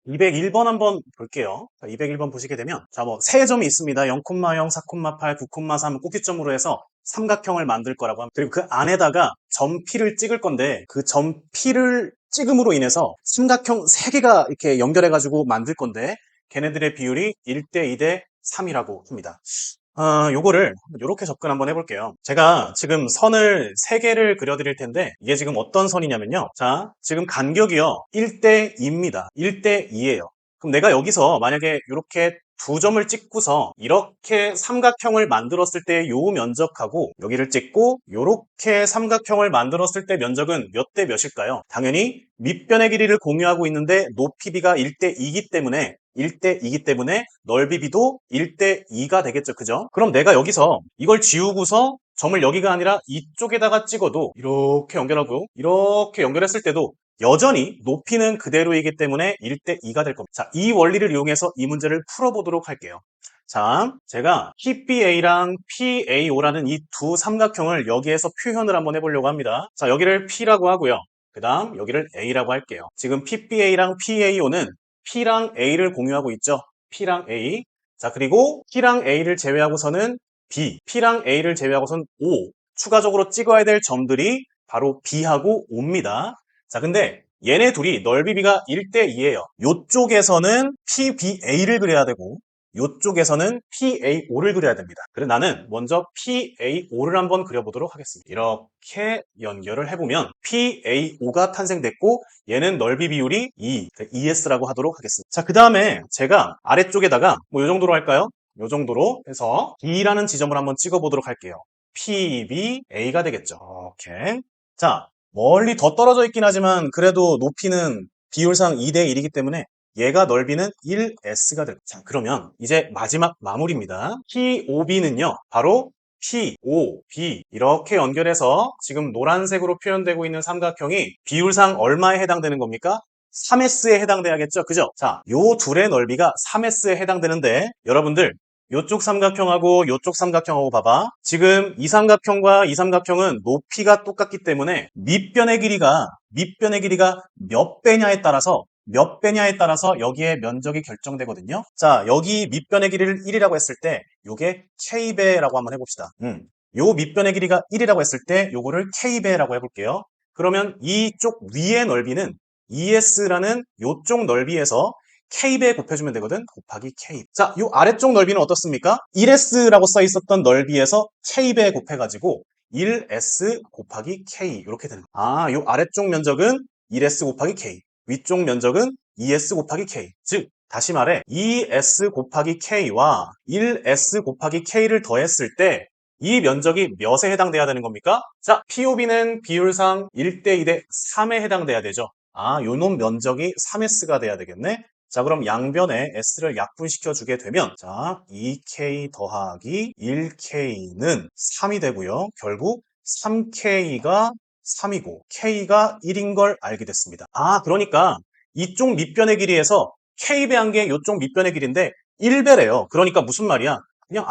201번 한번 볼게요. 201번 보시게 되면 뭐 세 점이 있습니다. 0,0, 4,8, 9,3을 꼭지점으로 해서 삼각형을 만들 거라고 합니다. 그리고 그 안에다가 점 P를 찍을 건데 그 점 P를 찍음으로 인해서 삼각형 3개가 이렇게 연결해가지고 만들 건데 걔네들의 비율이 1대 2대 3이라고 합니다. 요거를 이렇게 접근 한번 해볼게요. 제가 지금 선을 3개를 그려드릴 텐데 이게 지금 어떤 선이냐면요. 자, 지금 간격이요. 1대 2입니다. 1대 2예요. 그럼 내가 여기서 만약에 이렇게 두 점을 찍고서 이렇게 삼각형을 만들었을 때 요 면적하고 여기를 찍고 이렇게 삼각형을 만들었을 때 면적은 몇 대 몇일까요? 당연히 밑변의 길이를 공유하고 있는데 높이 b가 1대 2이기 때문에 1대 2이기 때문에 넓이 b도 1대 2가 되겠죠. 그죠? 그럼 내가 여기서 이걸 지우고서 점을 여기가 아니라 이쪽에다가 찍어도 이렇게 연결하고 이렇게 연결했을 때도 여전히 높이는 그대로이기 때문에 1대 2가 될 겁니다. 자, 이 원리를 이용해서 이 문제를 풀어보도록 할게요. 자, 제가 PBA랑 PAO라는 이 두 삼각형을 여기에서 표현을 한번 해보려고 합니다. 자, 여기를 P라고 하고요. 그 다음 여기를 A라고 할게요. 지금 PBA랑 PAO는 P랑 A를 공유하고 있죠. P랑 A. 자, 그리고 P랑 A를 제외하고서는 B, P랑 A를 제외하고서는 O. 추가적으로 찍어야 될 점들이 바로 B하고 O입니다. 자, 근데 얘네 둘이 넓이 B가 1대 2예요. 요쪽에서는 PBA를 그려야 되고 요쪽에서는 PAO를 그려야 됩니다. 그래서 나는 먼저 PAO를 한번 그려보도록 하겠습니다. 이렇게 연결을 해보면 PAO가 탄생됐고 얘는 넓이 비율이 2S라고 하도록 하겠습니다. 자, 그 다음에 제가 아래쪽에다가 뭐 이 정도로 할까요? 이 정도로 해서 B라는 지점을 한번 찍어보도록 할게요. PBA가 되겠죠. 이렇게. 자, 멀리 더 떨어져 있긴 하지만 그래도 높이는 비율상 2대 1이기 때문에 얘가 넓이는 1S가 됩니다. 자, 그러면 이제 마지막 마무리입니다. POB는요, 바로 POB 이렇게 연결해서 지금 노란색으로 표현되고 있는 삼각형이 비율상 얼마에 해당되는 겁니까? 3S에 해당돼야겠죠? 그죠? 자, 요 둘의 넓이가 3S에 해당되는데 여러분들 요쪽 삼각형하고 요쪽 삼각형하고 봐봐. 지금 이 삼각형과 이 삼각형은 높이가 똑같기 때문에 밑변의 길이가 몇 배냐에 따라서 여기에 면적이 결정되거든요. 자, 여기 밑변의 길이를 1이라고 했을 때 요게 K배라고 한번 해봅시다. 요 밑변의 길이가 1이라고 했을 때 요거를 K배라고 해볼게요. 그러면 이쪽 위의 넓이는 ES라는 요쪽 넓이에서 K배 곱해주면 되거든. 곱하기 K. 자, 요 아래쪽 넓이는 어떻습니까? 1S라고 써 있었던 넓이에서 K배 곱해가지고 1S 곱하기 K 이렇게 되는 거예요. 요 아래쪽 면적은 1S 곱하기 K. 위쪽 면적은 2S 곱하기 K. 즉, 다시 말해 2S 곱하기 K와 1S 곱하기 K를 더했을 때 이 면적이 몇에 해당돼야 되는 겁니까? 자, POB는 비율상 1대 2대 3에 해당돼야 되죠. 요놈 면적이 3S가 돼야 되겠네. 자, 그럼 양변에 S를 약분시켜 주게 되면 자, 2K 더하기 1K는 3이 되고요. 결국 3K가 3이고 K가 1인 걸 알게 됐습니다. 그러니까 이쪽 밑변의 길이에서 K배한 게 이쪽 밑변의 길인데 1배래요. 그러니까 무슨 말이야? 그냥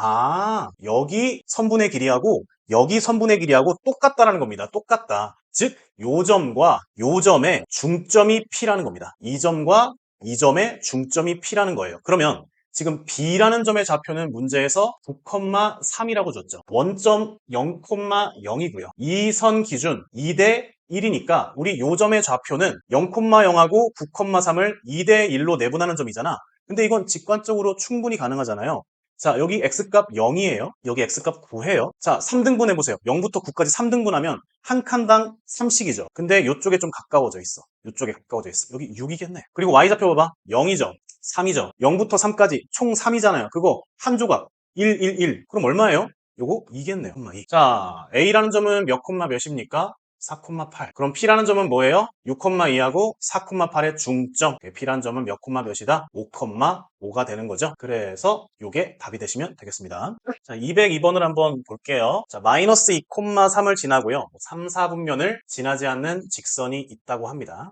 여기 선분의 길이하고 여기 선분의 길이하고 똑같다라는 겁니다. 똑같다. 즉, 요 점과 요 점의 중점이 P라는 겁니다. 이 점과 이 점의 중점이 P라는 거예요. 그러면 지금 B라는 점의 좌표는 문제에서 9,3이라고 줬죠. 원점 0,0이고요. 이 선 기준 2대 1이니까 우리 요 점의 좌표는 0,0하고 9,3을 2대 1로 내분하는 점이잖아. 근데 이건 직관적으로 충분히 가능하잖아요. 자, 여기 x값 0이에요. 여기 x값 9예요. 자, 3등분 해보세요. 0부터 9까지 3등분하면 한 칸당 3씩이죠. 근데 이쪽에 좀 가까워져 있어. 이쪽에 가까워져 있어. 여기 6이겠네. 그리고 y좌표 봐봐. 0이죠. 3이죠. 0부터 3까지 총 3이잖아요. 그거 한 조각 1, 1, 1. 그럼 얼마예요? 요거 2겠네요. 2. 자, A라는 점은 몇 콤마 몇입니까? 4,8. 그럼 P라는 점은 뭐예요? 6,2하고 4,8의 중점. P라는 점은 몇 콤마 몇이다? 5,5가 되는 거죠. 그래서 이게 답이 되시면 되겠습니다. 자, 202번을 한번 볼게요. 자, 마이너스 2,3을 지나고요. 3, 4분면을 지나지 않는 직선이 있다고 합니다.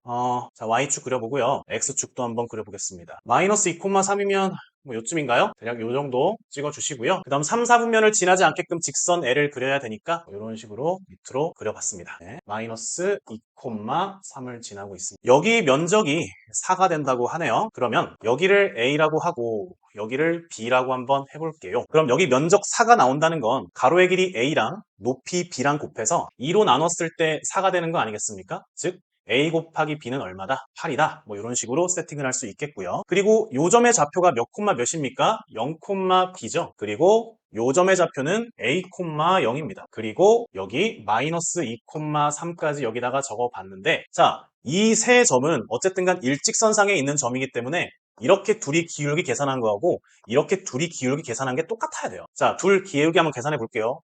자, Y축 그려보고요. X축도 한번 그려보겠습니다. 마이너스 2,3이면 뭐 요쯤인가요? 대략 요 정도 찍어주시고요. 그 다음 3, 4분면을 지나지 않게끔 직선 L을 그려야 되니까 이런 식으로 밑으로 그려봤습니다. 네. 마이너스 2,3을 지나고 있습니다. 여기 면적이 4가 된다고 하네요. 그러면 여기를 A라고 하고 여기를 B라고 한번 해볼게요. 그럼 여기 면적 4가 나온다는 건 가로의 길이 A랑 높이 B랑 곱해서 2로 나눴을 때 4가 되는 거 아니겠습니까? 즉 A 곱하기 B는 얼마다? 8이다. 뭐 이런 식으로 세팅을 할 수 있겠고요. 그리고 요 점의 좌표가 몇 콤마 몇입니까? 0, B죠. 그리고 요 점의 좌표는 A, 0입니다. 그리고 여기 마이너스 2, 3까지 여기다가 적어봤는데 자, 이 세 점은 어쨌든 간 일직선상에 있는 점이기 때문에 이렇게 둘이 기울기 계산한 거하고 이렇게 둘이 기울기 계산한 게 똑같아야 돼요. 자, 둘 기울기 한번 계산해 볼게요.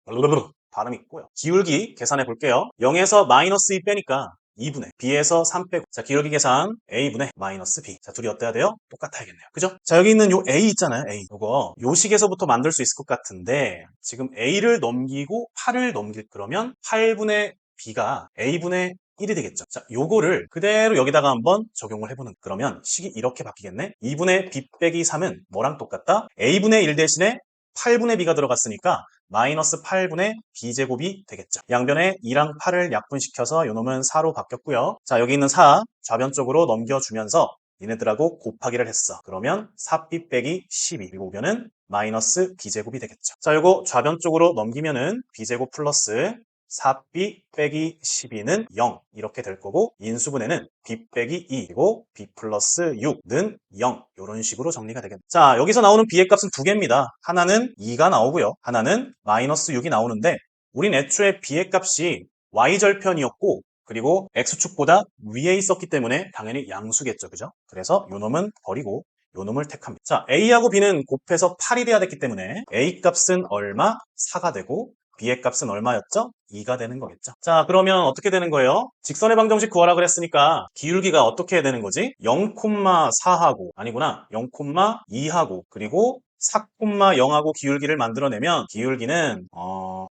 발음이 있고요. 기울기 계산해 볼게요. 0에서 마이너스 2 빼니까 2분의 B에서 3 빼고 자 기울기 계산 A분의 마이너스 B 자 둘이 어때야 돼요? 똑같아야겠네요. 그죠? 자 여기 있는 요 A 있잖아요. A 요거 요 식에서부터 만들 수 있을 것 같은데 지금 A를 넘기고 8을 넘길 그러면 8분의 B가 A분의 1이 되겠죠. 자, 요거를 그대로 여기다가 한번 적용을 해보는 그러면 식이 이렇게 바뀌겠네. 2분의 B 빼기 3은 뭐랑 똑같다? A분의 1 대신에 8분의 B가 들어갔으니까 마이너스 8분의 B제곱이 되겠죠. 양변에 2랑 8을 약분시켜서 요놈은 4로 바뀌었고요. 자, 여기 있는 4 좌변 쪽으로 넘겨주면서 얘네들하고 곱하기를 했어. 그러면 4B 빼기 12 그리고 우변은 마이너스 B제곱이 되겠죠. 자, 요거 좌변 쪽으로 넘기면은 B제곱 플러스 4B 빼기 12는 0 이렇게 될 거고 인수분해는 B 빼기 2 그리고 B 플러스 6는 0 이런 식으로 정리가 되겠네요. 자 여기서 나오는 B의 값은 두 개입니다. 하나는 2가 나오고요. 하나는 마이너스 6이 나오는데 우린 애초에 B의 값이 Y절편이었고 그리고 X축보다 위에 있었기 때문에 당연히 양수겠죠. 그죠? 그래서 요 놈은 버리고 요 놈을 택합니다. 자 A하고 B는 곱해서 8이 돼야 됐기 때문에 A 값은 얼마? 4가 되고 B의 값은 얼마였죠? 2가 되는 거겠죠. 자, 그러면 어떻게 되는 거예요? 직선의 방정식 구하라 그랬으니까 기울기가 어떻게 해야 되는 거지? 0,4하고 아니구나. 0,2하고 그리고 4,0하고 기울기를 만들어내면 기울기는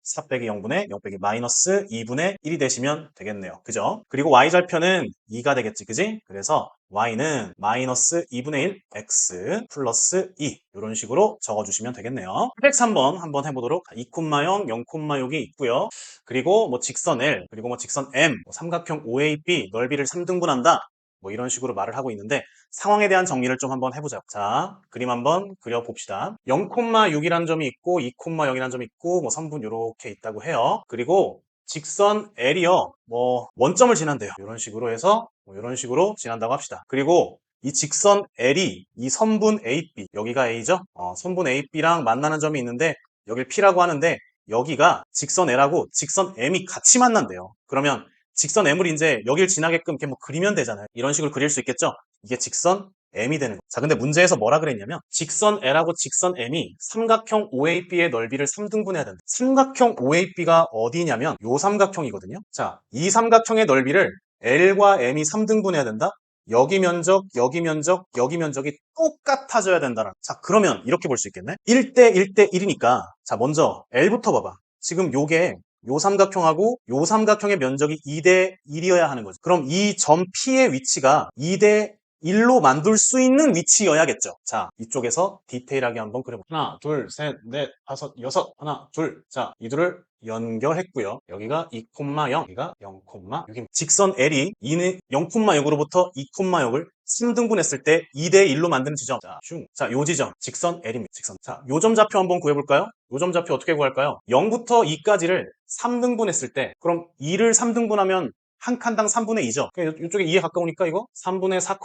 4 빼기 0분의 0 빼기 마이너스 2분의 1이 되시면 되겠네요. 그죠? 그리고 y절편은 2가 되겠지. 그지? 그래서 y는 마이너스 2분의 1 x 플러스 2 이런 식으로 적어주시면 되겠네요. 플렉스 한번 해보도록 2,0, 0,6이 있고요. 그리고 뭐 직선 L 그리고 뭐 직선 M 삼각형 OAB 넓이를 3등분한다. 뭐 이런 식으로 말을 하고 있는데 상황에 대한 정리를 좀 한번 해보자. 자, 그림 한번 그려봅시다. 0,6이라는 점이 있고 2,0이라는 점이 있고 뭐 선분 이렇게 있다고 해요. 그리고 직선 L이요. 뭐 원점을 지난대요. 이런 식으로 해서 뭐 이런 식으로 지난다고 합시다. 그리고 이 직선 L이 이 선분 AB 여기가 A죠? 선분 AB랑 만나는 점이 있는데 여길 P라고 하는데 여기가 직선 L하고 직선 M이 같이 만난대요. 그러면 직선 M을 이제 여길 지나게끔 이렇게 뭐 그리면 되잖아요. 이런 식으로 그릴 수 있겠죠? 이게 직선 M이 되는 거예요. 자, 근데 문제에서 뭐라 그랬냐면 직선 L하고 직선 M이 삼각형 OAB의 넓이를 3등분해야 된다. 삼각형 OAB가 어디냐면 요 삼각형이거든요. 자, 이 삼각형의 넓이를 L과 M이 3등분해야 된다. 여기 면적, 여기 면적, 여기 면적이 똑같아져야 된다는. 자, 그러면 이렇게 볼 수 있겠네? 1대 1대 1이니까 자, 먼저 L부터 봐봐. 지금 요게 요 삼각형하고 요 삼각형의 면적이 2대 1이어야 하는 거죠. 그럼 이 점 P의 위치가 2대 1로 만들 수 있는 위치여야겠죠. 자, 이쪽에서 디테일하게 한번 그려볼게요. 하나, 둘, 셋, 넷, 다섯, 여섯. 하나, 둘. 자, 이들을 연결했고요. 여기가 2,0, 여기가 0,6입니다. 직선 L이 0,6으로부터 2,6을 3등분했을 때 2대 1로 만드는 지점. 자, 자, 요 지점. 직선 L입니다. 직선. 자, 요 점 좌표 한번 구해볼까요? 요 점 좌표 어떻게 구할까요? 0부터 2까지를 3등분했을 때, 그럼 2를 3등분하면 한 칸당 3분의 2죠. 이쪽에 2에 가까우니까 이거 3분의 4,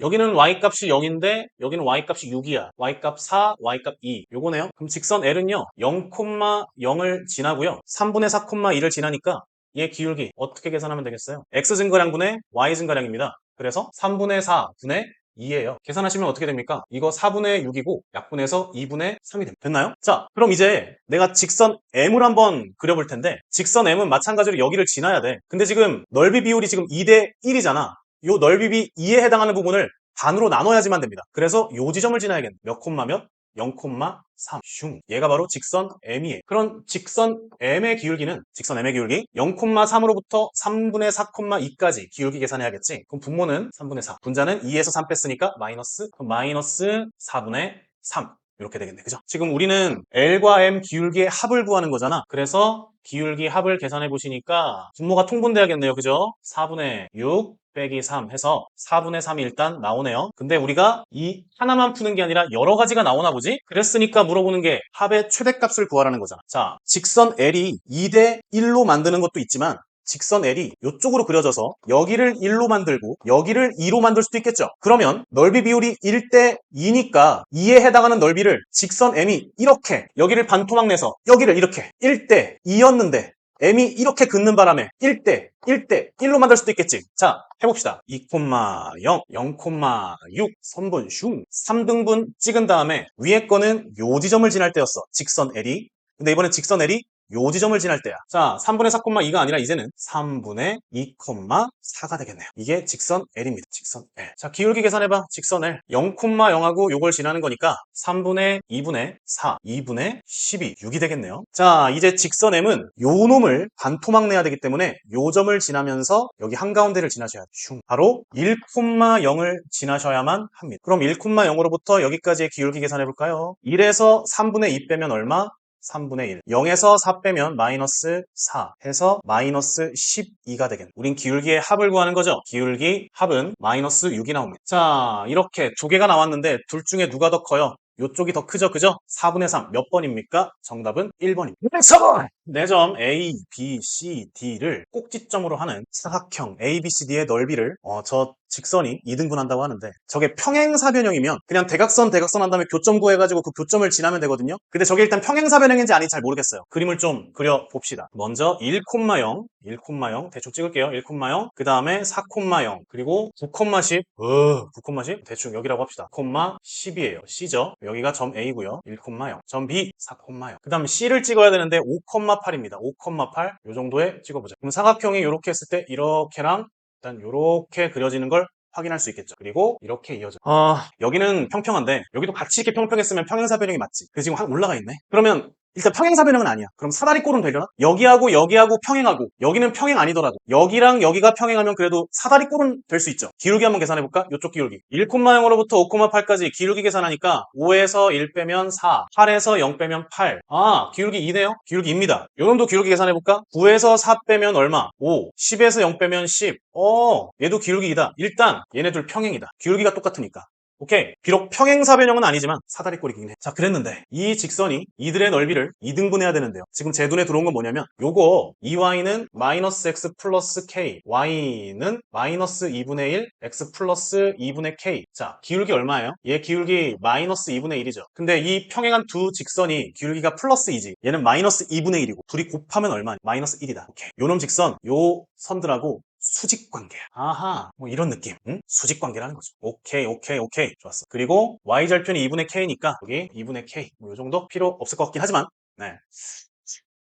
여기는 y값이 0인데 여기는 y값이 6이야. y값 4, y값 2. 요거네요. 그럼 직선 L은요. 0,0을 지나고요. 3분의 4, 2를 지나니까 얘 기울기 어떻게 계산하면 되겠어요? x 증가량분의 y 증가량입니다. 그래서 3분의 4분의 2예요. 계산하시면 어떻게 됩니까? 이거 4분의 6이고 약분해서 2분의 3이 됩니다. 됐나요? 자, 그럼 이제 내가 직선 M을 한번 그려볼 텐데 직선 M은 마찬가지로 여기를 지나야 돼. 근데 지금 넓이 비율이 지금 2대 1이잖아. 요 넓이 비 2에 해당하는 부분을 반으로 나눠야지만 됩니다. 그래서 요 지점을 지나야겠네. 몇 콤마 몇? 0,3. 얘가 바로 직선 M이에요. 그런 직선 M의 기울기는 직선 M의 기울기 0,3으로부터 3분의 4,2까지 기울기 계산해야겠지. 그럼 분모는 3분의 4. 분자는 2에서 3 뺐으니까 마이너스. 그럼 마이너스 4분의 3 이렇게 되겠네. 그죠? 지금 우리는 L과 M 기울기의 합을 구하는 거잖아. 그래서 기울기 합을 계산해 보시니까 분모가 통분돼야겠네요. 그죠? 4분의 6 빼기 3 해서 4분의 3이 일단 나오네요. 근데 우리가 이 하나만 푸는 게 아니라 여러 가지가 나오나 보지? 그랬으니까 물어보는 게 합의 최대값을 구하라는 거잖아. 자, 직선 L이 2대 1로 만드는 것도 있지만 직선 L이 이쪽으로 그려져서 여기를 1로 만들고 여기를 2로 만들 수도 있겠죠. 그러면 넓이 비율이 1대 2니까 2에 해당하는 넓이를 직선 M이 이렇게 여기를 반토막 내서 여기를 이렇게 1대 2였는데 M이 이렇게 긋는 바람에 1대 1로 만들 수도 있겠지. 자, 해봅시다. 2,0, 0,6 선분 슝 3등분 찍은 다음에 위에 거는 요 지점을 지날 때였어. 직선 L이. 근데 이번엔 직선 L이 요 지점을 지날 때야. 자, 3분의 4,2가 아니라 이제는 3분의 2,4가 되겠네요. 이게 직선 L입니다. 직선 L. 자, 기울기 계산해봐. 직선 L. 0,0하고 요걸 지나는 거니까 3분의 2분의 4, 2분의 12, 6이 되겠네요. 자, 이제 직선 M은 요 놈을 반토막 내야 되기 때문에 요 점을 지나면서 여기 한가운데를 지나셔야 돼요. 바로 1,0을 지나셔야만 합니다. 그럼 1,0으로부터 여기까지의 기울기 계산해볼까요? 1에서 3분의 2 빼면 얼마? 3분의 1. 0에서 4 빼면 마이너스 4 해서 마이너스 12가 되겠네. 우린 기울기의 합을 구하는 거죠. 기울기 합은 마이너스 6이 나옵니다. 자, 이렇게 두 개가 나왔는데 둘 중에 누가 더 커요? 요쪽이 더 크죠? 그죠? 4분의 3 몇 번입니까? 정답은 1번입니다. 그래서 네 점 A, B, C, D를 꼭지점으로 하는 사각형 A, B, C, D의 넓이를 저 직선이 2등분한다고 하는데 저게 평행사변형이면 그냥 대각선 한 다음에 교점 구해가지고 그 교점을 지나면 되거든요. 근데 저게 일단 평행사변형인지 아닌지 잘 모르겠어요. 그림을 좀 그려봅시다. 먼저 1,0 대충 찍을게요. 1,0 그 다음에 4,0 그리고 9,10 9,10 대충 여기라고 합시다. 10이에요. C죠. 여기가 점 A고요. 1,0 점 B 4,0 그 다음 C를 찍어야 되는데 5,8입니다. 5,8 요 정도에 찍어보자. 그럼 사각형이 이렇게 했을 때 이렇게랑 일단 이렇게 그려지는 걸 확인할 수 있겠죠. 그리고 이렇게 이어져. 여기는 평평한데 여기도 같이 이렇게 평평했으면 평행사변형이 맞지. 그래서 지금 확 올라가 있네. 그러면 일단 평행사변형은 아니야. 그럼 사다리꼴은 되려나? 여기하고 평행하고 여기는 평행 아니더라도 여기랑 여기가 평행하면 그래도 사다리꼴은 될 수 있죠. 기울기 한번 계산해볼까? 이쪽 기울기 1,0으로부터 5,8까지 기울기 계산하니까 5에서 1 빼면 4 8에서 0 빼면 8 기울기 2네요. 기울기 2입니다. 요놈도 기울기 계산해볼까? 9에서 4 빼면 얼마? 5 10에서 0 빼면 10 얘도 기울기 2다. 일단 얘네들 평행이다. 기울기가 똑같으니까. 오케이. 비록 평행사변형은 아니지만 사다리꼴이긴 해. 자, 그랬는데 이 직선이 이들의 넓이를 2등분해야 되는데요. 지금 제 눈에 들어온 건 뭐냐면 요거 2y는 마이너스 x 플러스 k y는 마이너스 2분의 1 x 플러스 2분의 k 자, 기울기 얼마예요? 얘 기울기 마이너스 2분의 1이죠. 근데 이 평행한 두 직선이 기울기가 플러스 2지 얘는 마이너스 2분의 1이고 둘이 곱하면 얼마냐? 마이너스 1이다. 오케이. 요놈 직선 요 선들하고 수직관계야. 뭐 이런 느낌. 응? 수직관계라는 거죠. 오케이. 좋았어. 그리고 y절편이 2분의 k니까 여기 2분의 k. 요 정도 필요 없을 것 같긴 하지만 네.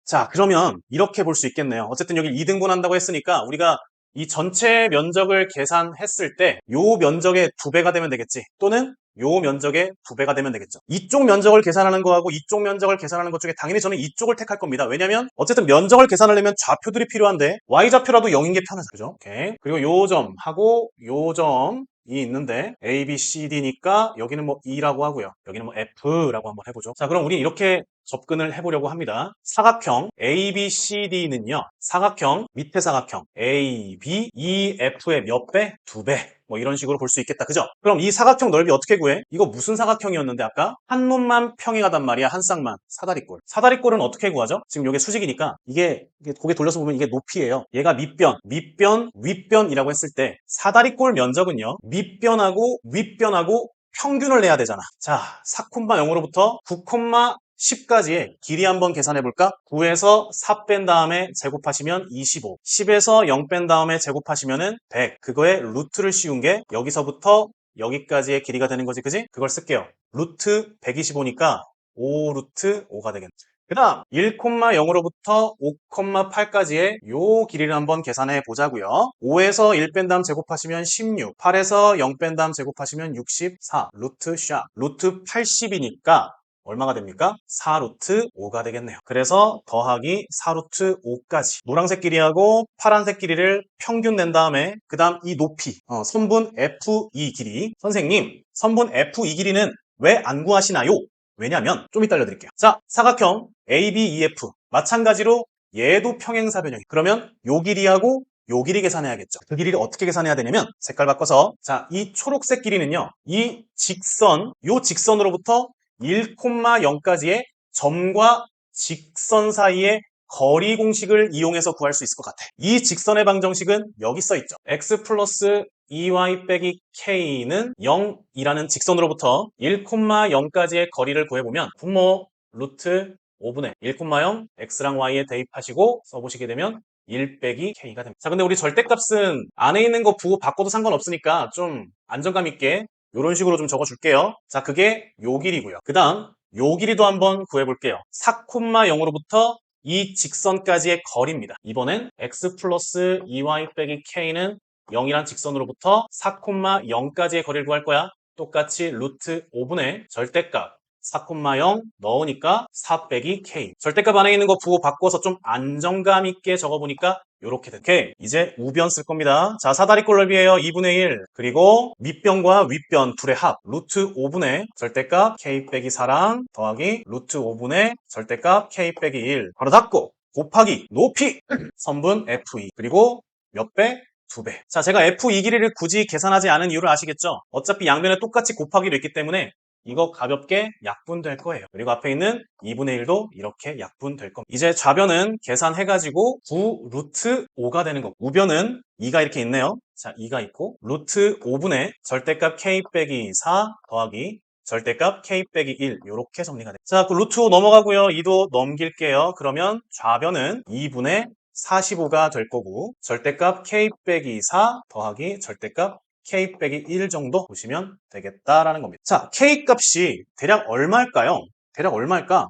자, 그러면 이렇게 볼 수 있겠네요. 어쨌든 여기 2등분한다고 했으니까 우리가 이 전체 면적을 계산했을 때 요 면적의 2배가 되면 되겠지. 또는 요 면적의 2배가 되면 되겠죠. 이쪽 면적을 계산하는 거하고 이쪽 면적을 계산하는 것 중에 당연히 저는 이쪽을 택할 겁니다. 왜냐면 어쨌든 면적을 계산하려면 좌표들이 필요한데 y좌표라도 0인 게 편하죠. 그죠? 오케이. 그리고 요 점하고 요 점이 있는데 A, B, C, D니까 여기는 뭐 E라고 하고요. 여기는 뭐 F라고 한번 해보죠. 자, 그럼 우리 이렇게 접근을 해보려고 합니다. 사각형 ABCD는요. 사각형, 밑에 사각형 AB, EF의 몇 배? 2배. 뭐 이런 식으로 볼 수 있겠다. 그죠? 그럼 이 사각형 넓이 어떻게 구해? 이거 무슨 사각형이었는데 아까? 한 놈만 평행하단 말이야. 한 쌍만. 사다리꼴. 사다리꼴은 어떻게 구하죠? 지금 이게 수직이니까 이게 고개 돌려서 보면 이게 높이예요. 얘가 밑변, 윗변이라고 했을 때 사다리꼴 면적은요. 밑변하고 윗변하고 평균을 내야 되잖아. 자, 4,0으로부터 9,10까지의 길이 한번 계산해 볼까? 9에서 4 뺀 다음에 제곱하시면 25, 10에서 0 뺀 다음에 제곱하시면은 100. 그거에 루트를 씌운 게 여기서부터 여기까지의 길이가 되는 거지, 그지? 그걸 쓸게요. 루트 125니까 5 루트 5가 되겠네. 그 다음 1,0으로부터 5,8까지의 요 길이를 한번 계산해 보자고요. 5에서 1 뺀 다음 제곱하시면 16, 8에서 0 뺀 다음 제곱하시면 64, 루트 샵, 루트 80이니까 얼마가 됩니까? 4 루트 5가 되겠네요. 그래서 더하기 4 루트 5까지 노란색 길이하고 파란색 길이를 평균 낸 다음에 그 다음 이 높이 선분 F2 길이 선생님 선분 F2 길이는 왜 안 구하시나요? 왜냐면 좀 이따 알려드릴게요. 자, 사각형 ABEF 마찬가지로 얘도 평행사변형이. 그러면 요 길이하고 요 길이 계산해야겠죠. 그 길이를 어떻게 계산해야 되냐면 색깔 바꿔서 자, 이 초록색 길이는요. 이 직선, 요 직선으로부터 1,0까지의 점과 직선 사이의 거리 공식을 이용해서 구할 수 있을 것 같아. 이 직선의 방정식은 여기 써 있죠. x 플러스 2y 빼기 k는 0이라는 직선으로부터 1,0까지의 거리를 구해보면 분모 루트 5분의 1,0 x랑 y에 대입하시고 써보시게 되면 1 빼기 k가 됩니다. 자, 근데 우리 절대값은 안에 있는 거 부호 바꿔도 상관없으니까 좀 안정감 있게 이런 식으로 좀 적어줄게요. 자, 그게 요 길이고요. 그 다음 요 길이도 한번 구해볼게요. 4,0로부터 이 직선까지의 거리입니다. 이번엔 x 플러스 2y 빼기 k는 0이란 직선으로부터 4,0까지의 거리를 구할 거야. 똑같이 루트 5분의 절대값 4,0 넣으니까 4 빼기 k. 절대값 안에 있는 거 부호 바꿔서 좀 안정감 있게 적어보니까 요렇게 됐. 오케이. 이제 우변 쓸 겁니다. 자, 사다리꼴 넓이에요. 2분의 1. 그리고 밑변과 윗변 둘의 합. 루트 5분의 절대값 k 빼기 4랑 더하기 루트 5분의 절대값 k 빼기 1. 바로 닫고 곱하기 높이 선분 f2. 그리고 몇 배? 2배. 자, 제가 f2 길이를 굳이 계산하지 않은 이유를 아시겠죠? 어차피 양면에 똑같이 곱하기로 있기 때문에 이거 가볍게 약분될 거예요. 그리고 앞에 있는 2분의 1도 이렇게 약분될 겁니다. 이제 좌변은 계산해가지고 9 루트 5가 되는 거고 우변은 2가 이렇게 있네요. 자, 2가 있고 루트 5분의 절대값 k 빼기 4 더하기 절대값 k 빼기 1 이렇게 정리가 됩니다. 자, 그 루트 5 넘어가고요. 2도 넘길게요. 그러면 좌변은 2분의 45가 될 거고 절대값 k 빼기 4 더하기 절대값 k 빼기 1 정도 보시면 되겠다라는 겁니다. 자, k 값이 대략 얼마일까요? 대략 얼마일까?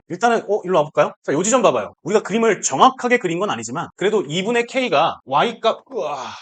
일단은 일로 와볼까요? 자, 요 지점 봐봐요. 우리가 그림을 정확하게 그린 건 아니지만 그래도 2분의 k가 y값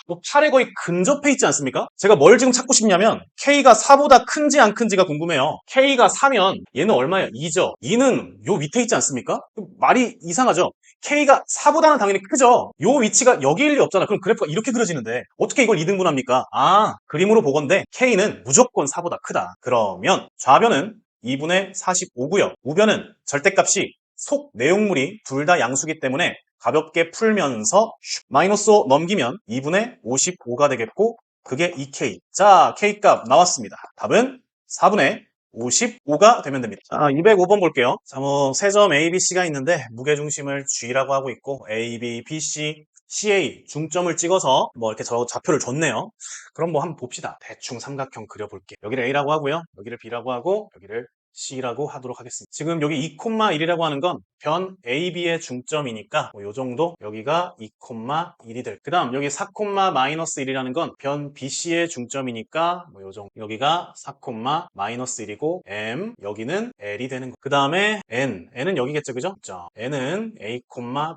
뭐 8에 거의 근접해 있지 않습니까? 제가 뭘 지금 찾고 싶냐면 k가 4보다 큰지 안 큰지가 궁금해요. k가 4면 얘는 얼마예요? 2죠. 2는 요 밑에 있지 않습니까? 말이 이상하죠? k가 4보다는 당연히 크죠. 요 위치가 여기일 리 없잖아. 그럼 그래프가 이렇게 그려지는데 어떻게 이걸 2등분합니까? 아, 그림으로 보건대 k는 무조건 4보다 크다. 그러면 좌변은 2분의 45고요. 우변은 절대값이 속 내용물이 둘 다 양수기 때문에 가볍게 풀면서 마이너스 5 넘기면 2분의 55가 되겠고 그게 2k. 자, k값 나왔습니다. 답은 4분의 55가 되면 됩니다. 자, 205번 볼게요. 자, 뭐 세 점 A, B, C가 있는데 무게중심을 G라고 하고 있고 A, B, B, C, CA 중점을 찍어서 뭐 이렇게 저 좌표를 줬네요. 그럼 뭐 한번 봅시다. 대충 삼각형 그려볼게요. 여기를 A라고 하고요. 여기를 B라고 하고 여기를 C라고 하도록 하겠습니다. 지금 여기 2,1이라고 하는 건 변 A, B의 중점이니까 뭐요 정도 여기가 2,1이 될. 그 다음 여기 4,-1이라는 건 변 B, C의 중점이니까 뭐요 정도 여기가 4,-1이고 M 여기는 L이 되는 거. 그 다음에 N은 여기겠죠, 그죠? 자, N은 A,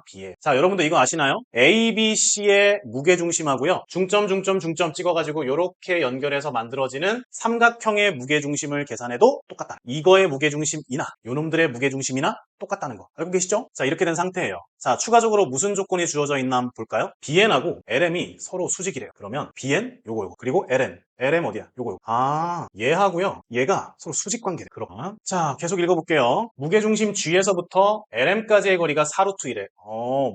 B에. 자, 여러분들 이거 아시나요? A, B, C의 무게중심하고요. 중점 찍어가지고 이렇게 연결해서 만들어지는 삼각형의 무게중심을 계산해도 똑같다. 이거의 무게중심이나 요놈들의 무게중심이나 똑같다는 거 알고 계시죠? 자, 이렇게 된 상태예요. 자, 추가적으로 무슨 조건이 주어져 있나 한번 볼까요? BN하고 LM이 서로 수직이래요. 그러면 BN 요거 그리고 LM 어디야? 요거 아, 얘하고요 얘가 서로 수직 관계래. 그럼 자, 계속 읽어볼게요. 무게중심 G에서부터 LM까지의 거리가 4루트 1에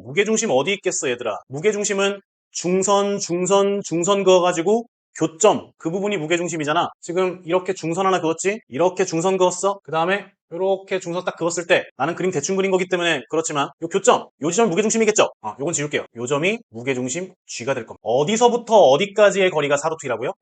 무게중심 어디 있겠어 얘들아? 무게중심은 중선 그어가지고 교점 그 부분이 무게중심이잖아. 지금 이렇게 중선 하나 그었지? 이렇게 중선 그었어? 그 다음에 이렇게 중선 딱 그었을 때 나는 그림 대충 그린 거기 때문에 그렇지만 요 교점, 요 지점이 무게중심이겠죠? 요건 지울게요. 요 점이 무게중심 G가 될 겁니다. 어디서부터 어디까지의 거리가 4루트이라고요?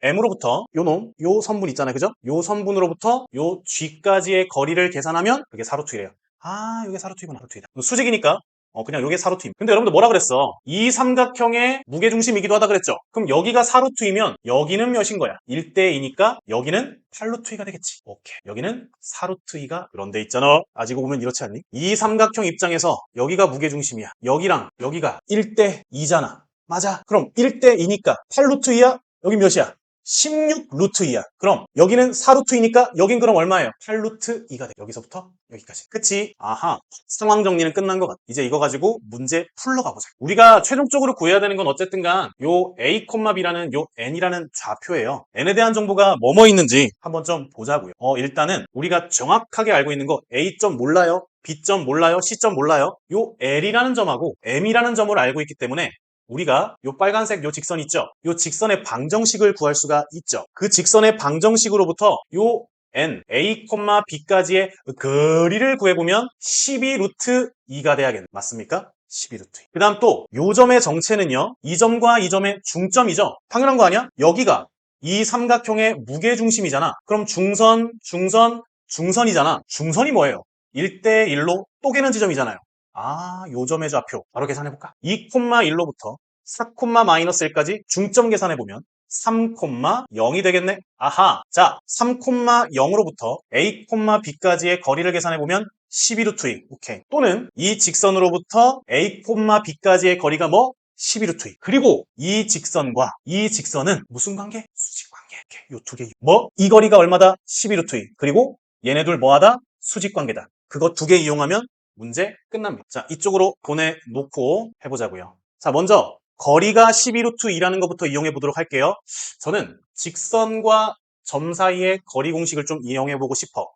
LM으로부터 요 선분 있잖아요. 그죠? 요 선분으로부터 요 G까지의 거리를 계산하면 그게 4루트이래요. 아, 이게 4루트이구나. 4루트이다. 수직이니까 그냥 요게 4루트임. 근데 여러분들 뭐라 그랬어? 이 삼각형의 무게중심이기도 하다 그랬죠? 그럼 여기가 4루트이면 여기는 몇인 거야? 1대2니까 여기는 8루트2가 되겠지. 오케이. 여기는 4루트2가 그런 데 있잖아. 아직 보면 이렇지 않니? 이 삼각형 입장에서 여기가 무게중심이야. 여기랑 여기가 1대2잖아. 맞아. 그럼 1대2니까 8루트2야? 여기 몇이야? 16 루트 2야. 그럼 여기는 4 루트 2니까 여긴 그럼 얼마예요? 8 루트 2가 돼. 여기서부터 여기까지. 그치? 아하. 상황 정리는 끝난 것 같아. 이제 이거 가지고 문제 풀러 가보자. 우리가 최종적으로 구해야 되는 건 어쨌든 간 요 a, b라는 요 n이라는 좌표예요. n에 대한 정보가 뭐뭐 있는지 한번 좀 보자고요. 일단은 우리가 정확하게 알고 있는 거 a점 몰라요. B점 몰라요. C점 몰라요. 요 L이라는 점하고 M이라는 점을 알고 있기 때문에 우리가 요 빨간색 요 직선 있죠? 요 직선의 방정식을 구할 수가 있죠. 그 직선의 방정식으로부터 요 n, a, b까지의 거리를 구해보면 12 루트 2가 돼야겠네. 맞습니까? 12 루트 2. 그 다음 또 요 점의 정체는요. 이 점과 이 점의 중점이죠. 당연한 거 아니야? 여기가 이 삼각형의 무게중심이잖아. 그럼 중선이잖아. 중선이 뭐예요? 1대1로 쪼개는 지점이잖아요. 요 점의 좌표 바로 계산해볼까? 2,1로부터 4,-1까지 중점 계산해보면 3,0이 되겠네? 아하! 자, 3,0으로부터 A, B까지의 거리를 계산해보면 12루트 2. 오케이. 또는 이 직선으로부터 A, B까지의 거리가 뭐? 12루트 2. 그리고 이 직선과 이 직선은 무슨 관계? 수직 관계. 요 두 개. 뭐? 이 거리가 얼마다? 12루트 2. 그리고 얘네들 뭐하다? 수직 관계다. 그거 두 개 이용하면 문제 끝납니다. 자, 이쪽으로 보내놓고 해보자고요. 자, 먼저 거리가 12루트 2라는 것부터 이용해 보도록 할게요. 저는 직선과 점 사이의 거리 공식을 좀 이용해 보고 싶어.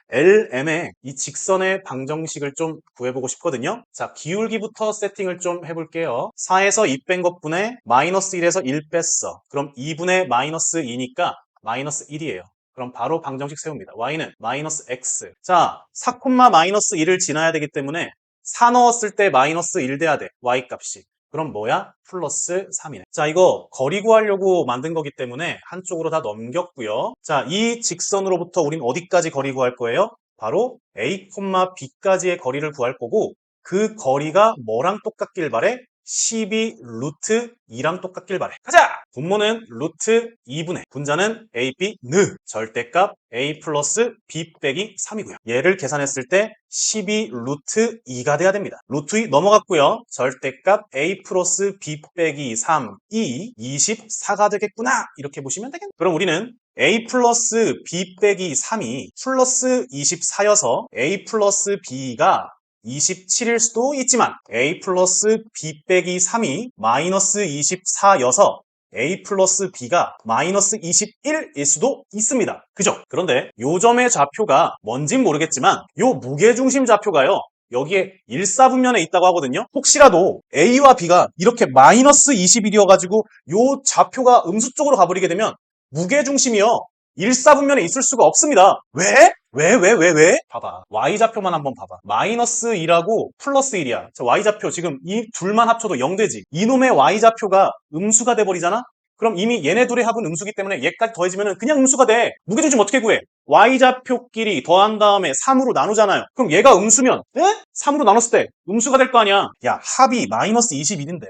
LM의 이 직선의 방정식을 좀 구해보고 싶거든요. 자, 기울기부터 세팅을 좀 해볼게요. 4에서 2 뺀 것분에 마이너스 1에서 1 뺐어. 그럼 2분의 마이너스 2니까 마이너스 1이에요. 그럼 바로 방정식 세웁니다. y는 마이너스 x. 자, 4, 마이너스 1을 지나야 되기 때문에 4 넣었을 때 마이너스 1 돼야 돼. y 값이. 그럼 뭐야? 플러스 3이네. 자, 이거 거리 구하려고 만든 거기 때문에 한쪽으로 다 넘겼고요. 자, 이 직선으로부터 우린 어디까지 거리 구할 거예요? 바로 a, b까지의 거리를 구할 거고 그 거리가 뭐랑 똑같길 바래? 12 루트 2랑 똑같길 바래. 가자! 분모는 루트 2분의 분자는 a, b, 느 절대값 a 플러스 b 빼기 3이고요. 얘를 계산했을 때 12 루트 2가 돼야 됩니다. 루트 2 넘어갔고요. 절대값 a 플러스 b 빼기 3, 24가 되겠구나. 이렇게 보시면 되겠네. 그럼 우리는 a 플러스 b 빼기 3이 플러스 24여서 a 플러스 b가 27일 수도 있지만 a 플러스 b 빼기 3이 마이너스 24여서 a 플러스 b가 마이너스 21일 수도 있습니다. 그죠? 그런데 요 점의 좌표가 뭔진 모르겠지만 요 무게중심 좌표가요. 여기에 일사분면에 있다고 하거든요. 혹시라도 a와 b가 이렇게 마이너스 21이어가지고 요 좌표가 음수 쪽으로 가버리게 되면 무게중심이요. 일사분면에 있을 수가 없습니다. 왜? 왜? 봐봐. Y좌표만 한번 봐봐. 마이너스 2라고 플러스 1이야. 자, Y좌표 지금 이 둘만 합쳐도 0 되지. 이놈의 Y좌표가 음수가 돼버리잖아? 그럼 이미 얘네 둘의 합은 음수기 때문에 얘까지 더해지면 그냥 음수가 돼. 무게중심 어떻게 구해? Y좌표끼리 더한 다음에 3으로 나누잖아요. 그럼 얘가 음수면 3으로 나눴을 때 음수가 될 거 아니야. 야, 합이 마이너스 21인데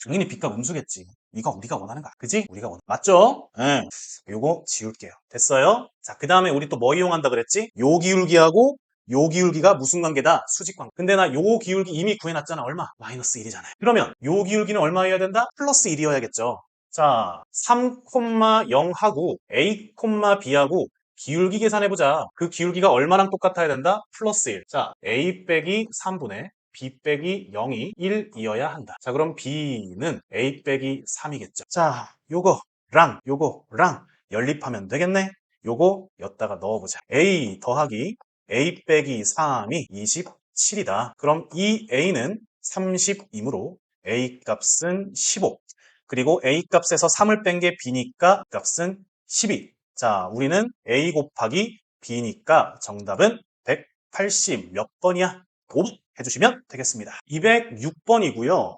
당연히 B값 음수겠지. 이거 우리가 원하는 거야. 그지? 우리가 원하는 거. 맞죠? 예. 요거 지울게요. 됐어요? 자, 그 다음에 우리 또 뭐 이용한다 그랬지? 요 기울기하고 요 기울기가 무슨 관계다? 수직 관계. 근데 나 요 기울기 이미 구해놨잖아. 얼마? 마이너스 1이잖아요. 그러면 요 기울기는 얼마여야 된다? 플러스 1이어야겠죠. 자, 3,0하고 a, b하고 기울기 계산해보자. 그 기울기가 얼마랑 똑같아야 된다? 플러스 1. 자, a 빼기 3분의 b 빼기 0이 1이어야 한다. 자, 그럼 b는 a 빼기 3이겠죠. 자, 요거랑 연립하면 되겠네. 요거 여기다가 넣어보자. a 더하기 a 빼기 3이 27이다. 그럼 이 a는 30이므로 a 값은 15. 그리고 a 값에서 3을 뺀 게 b니까 값은 12. 자, 우리는 a 곱하기 b니까 정답은 180 몇 번이야? 5번 해주시면 되겠습니다. 206번이고요.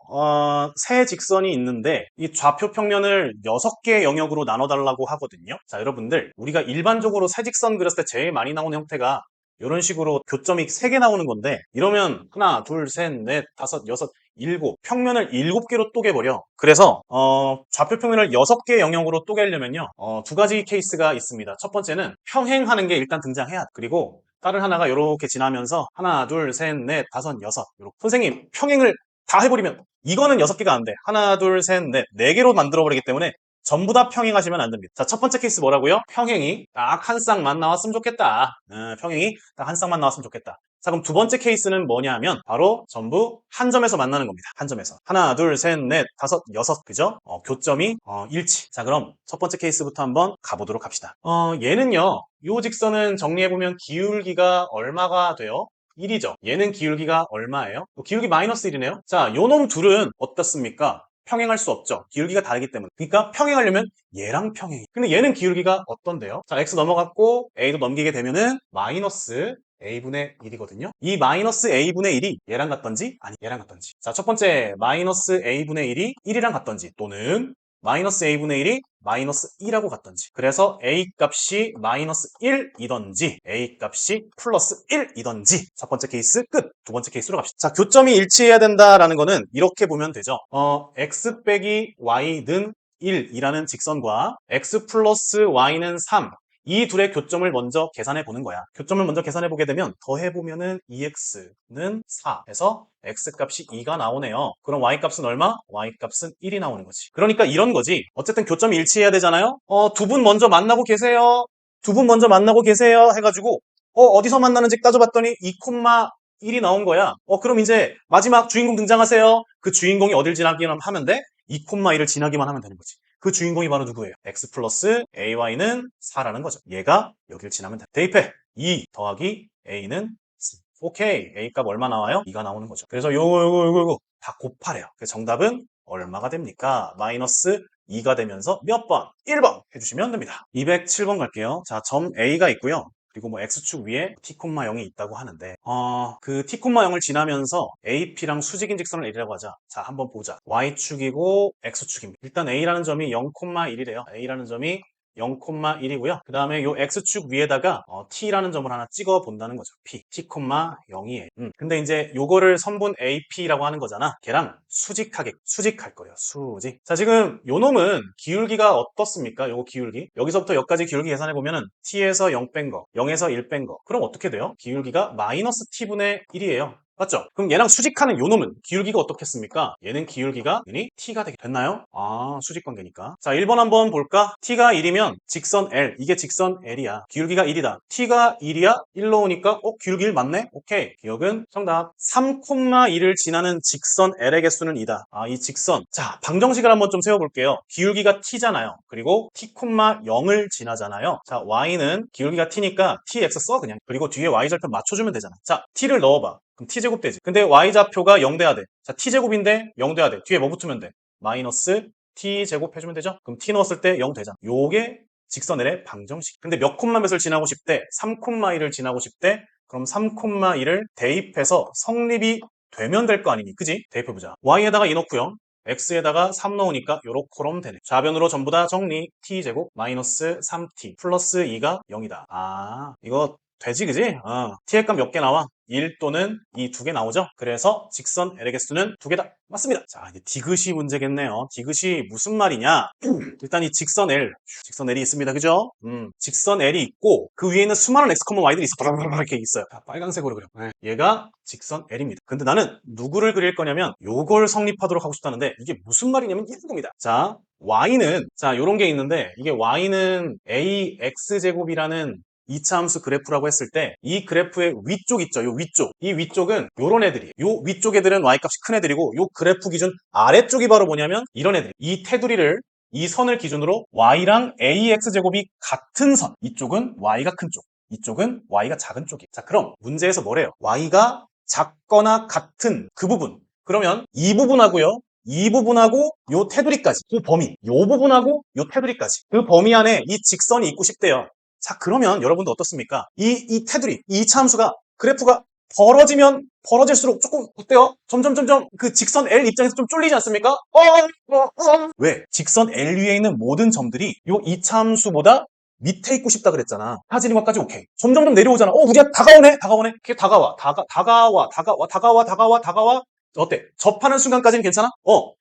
세 직선이 있는데 이 좌표 평면을 6개의 영역으로 나눠달라고 하거든요. 자, 여러분들 우리가 일반적으로 세 직선 그렸을 때 제일 많이 나오는 형태가 이런 식으로 교점이 3개 나오는 건데 이러면 하나, 둘, 셋, 넷, 다섯, 여섯, 일곱 평면을 7개로 쪼개버려. 그래서 좌표 평면을 6개의 영역으로 쪼개려면요. 두 가지 케이스가 있습니다. 첫 번째는 평행하는 게 일단 등장해야 돼. 그리고 다른 하나가 이렇게 지나면서 하나, 둘, 셋, 넷, 다섯, 여섯. 이렇게. 선생님, 평행을 다 해버리면 이거는 6개가 안 돼. 하나, 둘, 셋, 넷, 4개로 만들어버리기 때문에 전부 다 평행하시면 안 됩니다. 자, 첫 번째 케이스 뭐라고요? 평행이 딱 한 쌍만 나왔으면 좋겠다. 평행이 딱 한 쌍만 나왔으면 좋겠다. 자, 그럼 두 번째 케이스는 뭐냐 하면 바로 전부 한 점에서 만나는 겁니다. 한 점에서. 하나, 둘, 셋, 넷, 다섯, 여섯. 그죠? 교점이 일치. 자, 그럼 첫 번째 케이스부터 한번 가보도록 합시다. 얘는요. 요 직선은 정리해보면 기울기가 얼마가 돼요? 1이죠. 얘는 기울기가 얼마예요? 기울기 마이너스 1이네요. 자, 요 놈 둘은 어떻습니까? 평행할 수 없죠. 기울기가 다르기 때문에. 그러니까 평행하려면 얘랑 평행이. 근데 얘는 기울기가 어떤데요? 자, x 넘어갔고 a도 넘기게 되면은 마이너스 a분의 1이거든요. 이 마이너스 a분의 1이 얘랑 같던지 아니 얘랑 같던지. 자, 첫 번째 마이너스 a분의 1이 1이랑 같던지 또는 마이너스 a분의 1이 마이너스 2라고 같던지. 그래서 a 값이 마이너스 1이던지 a 값이 플러스 1이던지. 첫 번째 케이스 끝. 두 번째 케이스로 갑시다. 자, 교점이 일치해야 된다라는 거는 이렇게 보면 되죠. x 빼기 y는 1이라는 직선과 x 플러스 y는 3 이 둘의 교점을 먼저 계산해 보는 거야. 교점을 먼저 계산해 보게 되면 더해보면은 2x는 4 해서 x값이 2가 나오네요. 그럼 y값은 얼마? y값은 1이 나오는 거지. 그러니까 이런 거지. 어쨌든 교점이 일치해야 되잖아요. 두 분 먼저 만나고 계세요. 두 분 먼저 만나고 계세요 해가지고 어디서 만나는지 따져봤더니 2,1이 나온 거야. 그럼 이제 마지막 주인공 등장하세요. 그 주인공이 어딜 지나기만 하면 돼? 2,1을 지나기만 하면 되는 거지. 그 주인공이 바로 누구예요? x 플러스 ay는 4라는 거죠. 얘가 여길 지나면 돼. 대입해. 2 더하기 a는 3. 오케이. a 값 얼마 나와요? 2가 나오는 거죠. 그래서 요거 다 곱하래요. 그래서 정답은 얼마가 됩니까? 마이너스 2가 되면서 몇 번? 1번 해주시면 됩니다. 207번 갈게요. 자, 점 a가 있고요. 그리고 뭐 x축 위에 t,0이 있다고 하는데 그 t,0을 지나면서 AP랑 수직인 직선을 L이라고 하자. 자, 한번 보자. y축이고 x축입니다. 일단 A라는 점이 0,1이래요. A라는 점이 0,1이고요. 그 다음에 요 x축 위에다가 t라는 점을 하나 찍어 본다는 거죠. p, t,0이에요. 근데 이제 요거를 선분 AP라고 하는 거잖아. 걔랑 수직할 거예요. 수직. 자, 지금 요 놈은 기울기가 어떻습니까? 요거 기울기. 여기서부터 여기까지 기울기 계산해 보면은 t에서 0 뺀 거, 0에서 1 뺀 거. 그럼 어떻게 돼요? 기울기가 마이너스 t분의 1이에요. 맞죠? 그럼 얘랑 수직하는 요 놈은 기울기가 어떻겠습니까? 얘는 기울기가 t가 됐나요? 수직 관계니까. 자, 1번 한번 볼까? t가 1이면 직선 L, 이게 직선 L이야. 기울기가 1이다. t가 1이야? 1로 오니까 기울기 1 맞네? 오케이. 기억은 정답. 3,1을 지나는 직선 L의 개수는 2다. 이 직선. 자, 방정식을 한번 좀 세워볼게요. 기울기가 t잖아요. 그리고 t,0을 지나잖아요. 자, y는 기울기가 t니까 tx 써 그냥. 그리고 뒤에 y절편 맞춰주면 되잖아. 자, t를 넣어봐. 그럼 t제곱 되지. 근데 y좌표가 0 돼야 돼. 자, t제곱인데 0 돼야 돼. 뒤에 뭐 붙으면 돼? 마이너스 t제곱 해주면 되죠? 그럼 t 넣었을 때 0 되잖아. 요게 직선 L의 방정식. 근데 몇 콤마 몇을 지나고 싶대? 3,1을 지나고 싶대? 그럼 3,1을 대입해서 성립이 되면 될 거 아니니? 그지? 대입해보자. y에다가 2 넣고요. x에다가 3 넣으니까 요렇게럼 되네. 좌변으로 전부 다 정리. t제곱 마이너스 3t 플러스 2가 0이다. 이거 되지, 그지? t의 값 몇 개 나와? 1 또는 2 두 개 나오죠? 그래서 직선 L의 개수는 2개다. 맞습니다. 자, 이제 디귿이 문제겠네요. 디귿이 무슨 말이냐? 일단 이 직선 L이 있습니다. 그죠? 직선 L이 있고 그 위에 있는 수많은 x, y들이 있어. 이렇게 있어요. 빨간색으로 그려. 네. 얘가 직선 L입니다. 근데 나는 누구를 그릴 거냐면 요걸 성립하도록 하고 싶다는데 이게 무슨 말이냐면 이런 겁니다. 자, y는 요런 게 있는데 이게 y는 ax제곱이라는 2차 함수 그래프라고 했을 때 이 그래프의 위쪽 있죠? 요 위쪽. 이 위쪽은 요런 애들이에요. 요 위쪽 애들은 y값이 큰 애들이고 요 그래프 기준 아래쪽이 바로 뭐냐면 이런 애들. 이 테두리를 이 선을 기준으로 y랑 ax제곱이 같은 선. 이쪽은 y가 큰 쪽. 이쪽은 y가 작은 쪽이에요. 자, 그럼 문제에서 뭐래요? y가 작거나 같은 그 부분. 그러면 이 부분하고요. 이 부분하고 요 테두리까지. 그 범위. 요 부분하고 요 테두리까지. 그 범위 안에 이 직선이 있고 싶대요. 자, 그러면 여러분도 어떻습니까? 이 테두리, 이 2차 함수가 그래프가 벌어지면 벌어질수록 조금 어때요? 점점 그 직선 L 입장에서 좀 쫄리지 않습니까? 왜? 직선 L 위에 있는 모든 점들이 요 2차 함수보다 밑에 있고 싶다 그랬잖아. 사지는 것까지 오케이. 점점 내려오잖아. 우리가 다가오네. 그게 다가와. 어때? 접하는 순간까지는 괜찮아?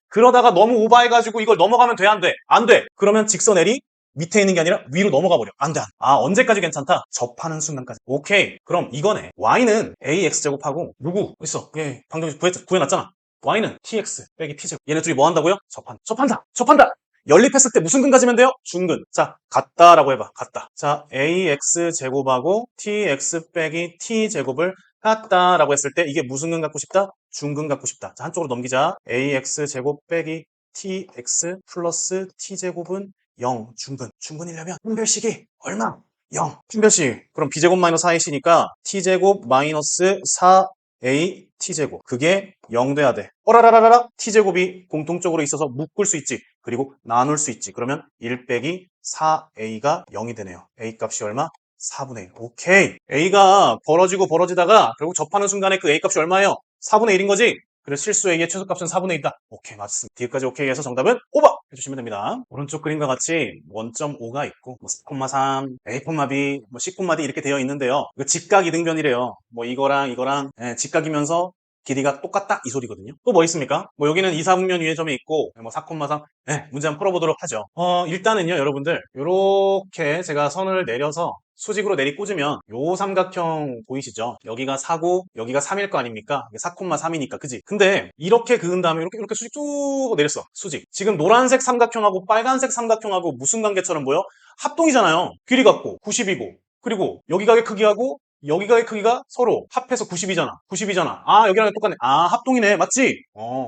그러다가 너무 오버해가지고 이걸 넘어가면 돼, 안 돼? 안 돼. 그러면 직선 L이 밑에 있는 게 아니라 위로 넘어가 버려. 안 돼. 언제까지 괜찮다? 접하는 순간까지. 오케이. 그럼 이거네. y는 ax제곱하고 누구? 있어. 방정식 구해놨잖아. y는 tx 빼기 t제곱. 얘네 둘이 뭐 한다고요? 접한다. 연립했을 때 무슨 근 가지면 돼요? 중근. 자, 같다라고 해봐. 같다. 자, ax 제곱하고 tx 빼기 t 제곱을 같다라고 했을 때 이게 무슨 근 갖고 싶다? 중근 갖고 싶다. 자, 한쪽으로 넘기자. ax 제곱 빼기 tx 플러스 t 제곱은 0 중근. 중근이려면 분별식이 얼마? 0. 분별식. 그럼 b제곱 마이너스 4ac니까 t제곱 마이너스 4a t제곱. 그게 0 돼야 돼. 어라라라라 t제곱이 공통적으로 있어서 묶을 수 있지. 그리고 나눌 수 있지. 그러면 1 빼기 4a가 0이 되네요. a 값이 얼마? 4분의 1. 오케이. a가 벌어지고 벌어지다가 결국 접하는 순간에 그 a 값이 얼마예요? 4분의 1인 거지? 그래서 실수 a의 최소값은 4분의 1이다. 오케이, 맞습니다. 뒤까지 오케이 해서 정답은 5번 해주시면 됩니다. 오른쪽 그림과 같이 1.5가 있고 4,3, A, B, C, D 이렇게 되어 있는데요. 이거 직각 이등변이래요. 이거랑 직각이면서 길이가 똑같다 이 소리거든요. 또 뭐 있습니까? 여기는 2, 4분면 위에 점이 있고 4,3 문제 한번 풀어보도록 하죠. 일단은요 여러분들 요렇게 제가 선을 내려서 수직으로 내리꽂으면 요 삼각형 보이시죠? 여기가 4고 여기가 3일 거 아닙니까? 4,3이니까 그지? 근데 이렇게 그은 다음에 이렇게 수직 쭉 내렸어. 수직. 지금 노란색 삼각형하고 빨간색 삼각형하고 무슨 관계처럼 보여? 합동이잖아요. 길이 같고 90이고 그리고 여기각의 크기하고 여기각의 크기가 서로 합해서 90이잖아. 90이잖아. 아, 여기랑 똑같네. 아, 합동이네. 맞지?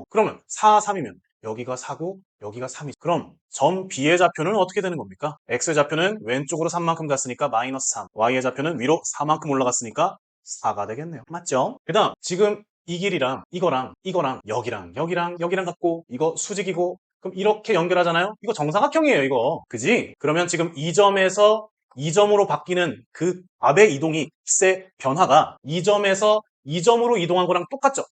그러면 4, 3이면 여기가 4고 여기가 3이지. 그럼 점 B의 좌표는 어떻게 되는 겁니까? X의 좌표는 왼쪽으로 3만큼 갔으니까 마이너스 3. Y의 좌표는 위로 4만큼 올라갔으니까 4가 되겠네요. 맞죠? 그 다음 지금 이 길이랑 이거랑 여기랑 같고 이거 수직이고 그럼 이렇게 연결하잖아요? 이거 정사각형이에요, 이거. 그지? 그러면 지금 이 점에서 이 점으로 바뀌는 그 값의 이동이 값의 변화가 이 점에서 이 점으로 이동한 거랑 똑같죠?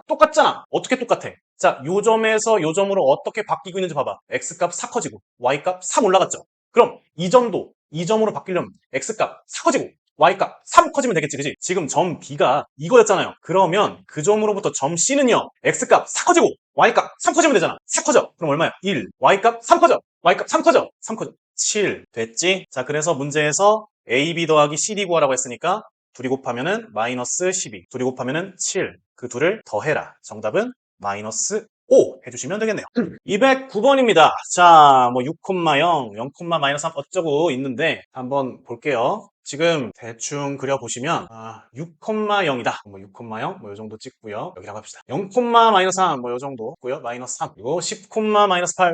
똑같잖아. 어떻게 똑같아? 자, 요 점에서 요 점으로 어떻게 바뀌고 있는지 봐봐. x값 4 커지고 y값 3 올라갔죠? 그럼 이 점도 이 점으로 바뀌려면 x값 4 커지고 y값 3 커지면 되겠지, 그지? 지금 점 B가 이거였잖아요. 그러면 그 점으로부터 점 C는요. x값 4 커지고 y값 3 커지면 되잖아. 4 커져. 그럼 얼마야? 1. y값 3 커져. y값 3 커져. 3 커져. 7 됐지? 자, 그래서 문제에서 AB 더하기 CD 구하라고 했으니까 둘이 곱하면은 마이너스 12, 둘이 곱하면은 7. 그 둘을 더해라. 정답은 마이너스 5 해주시면 되겠네요. 209번입니다. 자, 6,0, 0, 마이너스 3 어쩌고 있는데 한번 볼게요. 지금 대충 그려보시면 6,0이다. 6,0 요 정도 찍고요. 여기라고 합시다. 0, 마이너스 3 요 정도 고요. 마이너스 3 그리고 10, 마이너스 8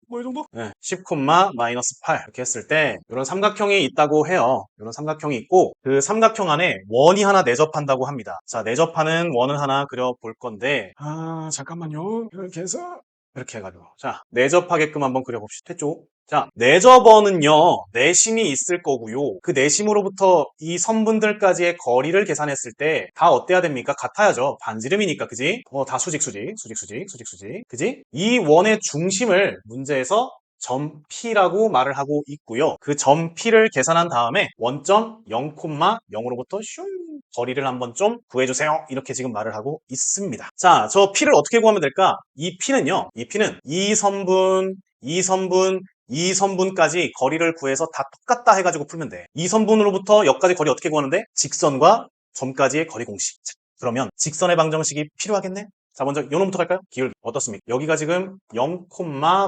이 정도? 네, 10, 마이너스 8 이렇게 했을 때 이런 삼각형이 있다고 해요. 이런 삼각형이 있고 그 삼각형 안에 원이 하나 내접한다고 합니다. 자, 내접하는 원을 하나 그려볼 건데 잠깐만요. 이렇게 해가지고 자, 내접하게끔 한번 그려봅시다. 됐죠? 자, 내접원은요 내심이 있을 거고요. 그 내심으로부터 이 선분들까지의 거리를 계산했을 때 다 어때야 됩니까? 같아야죠. 반지름이니까, 그지? 다 수직, 그지? 이 원의 중심을 문제에서 점 P라고 말을 하고 있고요. 그 점 P를 계산한 다음에 원점 0,0으로부터 슝 거리를 한번 좀 구해주세요. 이렇게 지금 말을 하고 있습니다. 자, 저 P를 어떻게 구하면 될까? 이 P는 이 선분, 이 선분까지 거리를 구해서 다 똑같다 해가지고 풀면 돼. 이 선분으로부터 여기까지 거리 어떻게 구하는데? 직선과 점까지의 거리 공식. 자, 그러면 직선의 방정식이 필요하겠네? 자, 먼저 요놈부터 갈까요? 기울기 어떻습니까? 여기가 지금 0,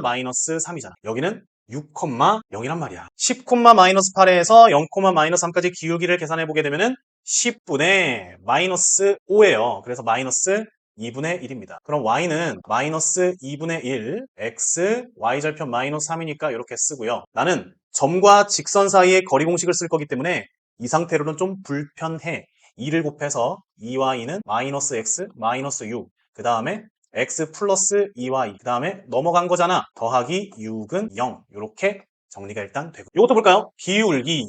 마이너스 3이잖아. 여기는 6, 0이란 말이야. 10, 마이너스 8에서 0, 마이너스 3까지 기울기를 계산해 보게 되면은 10분의 마이너스 5예요. 그래서 마이너스 2분의 1입니다. 그럼 y는 마이너스 2분의 1, x, y절편 마이너스 3이니까 이렇게 쓰고요. 나는 점과 직선 사이의 거리 공식을 쓸 거기 때문에 이 상태로는 좀 불편해. 2를 곱해서 2y는 마이너스 x, 마이너스 6. 그 다음에 x 플러스 2y. 그 다음에 넘어간 거잖아. 더하기 6은 0. 이렇게 정리가 일단 되고. 이것도 볼까요? 기울기.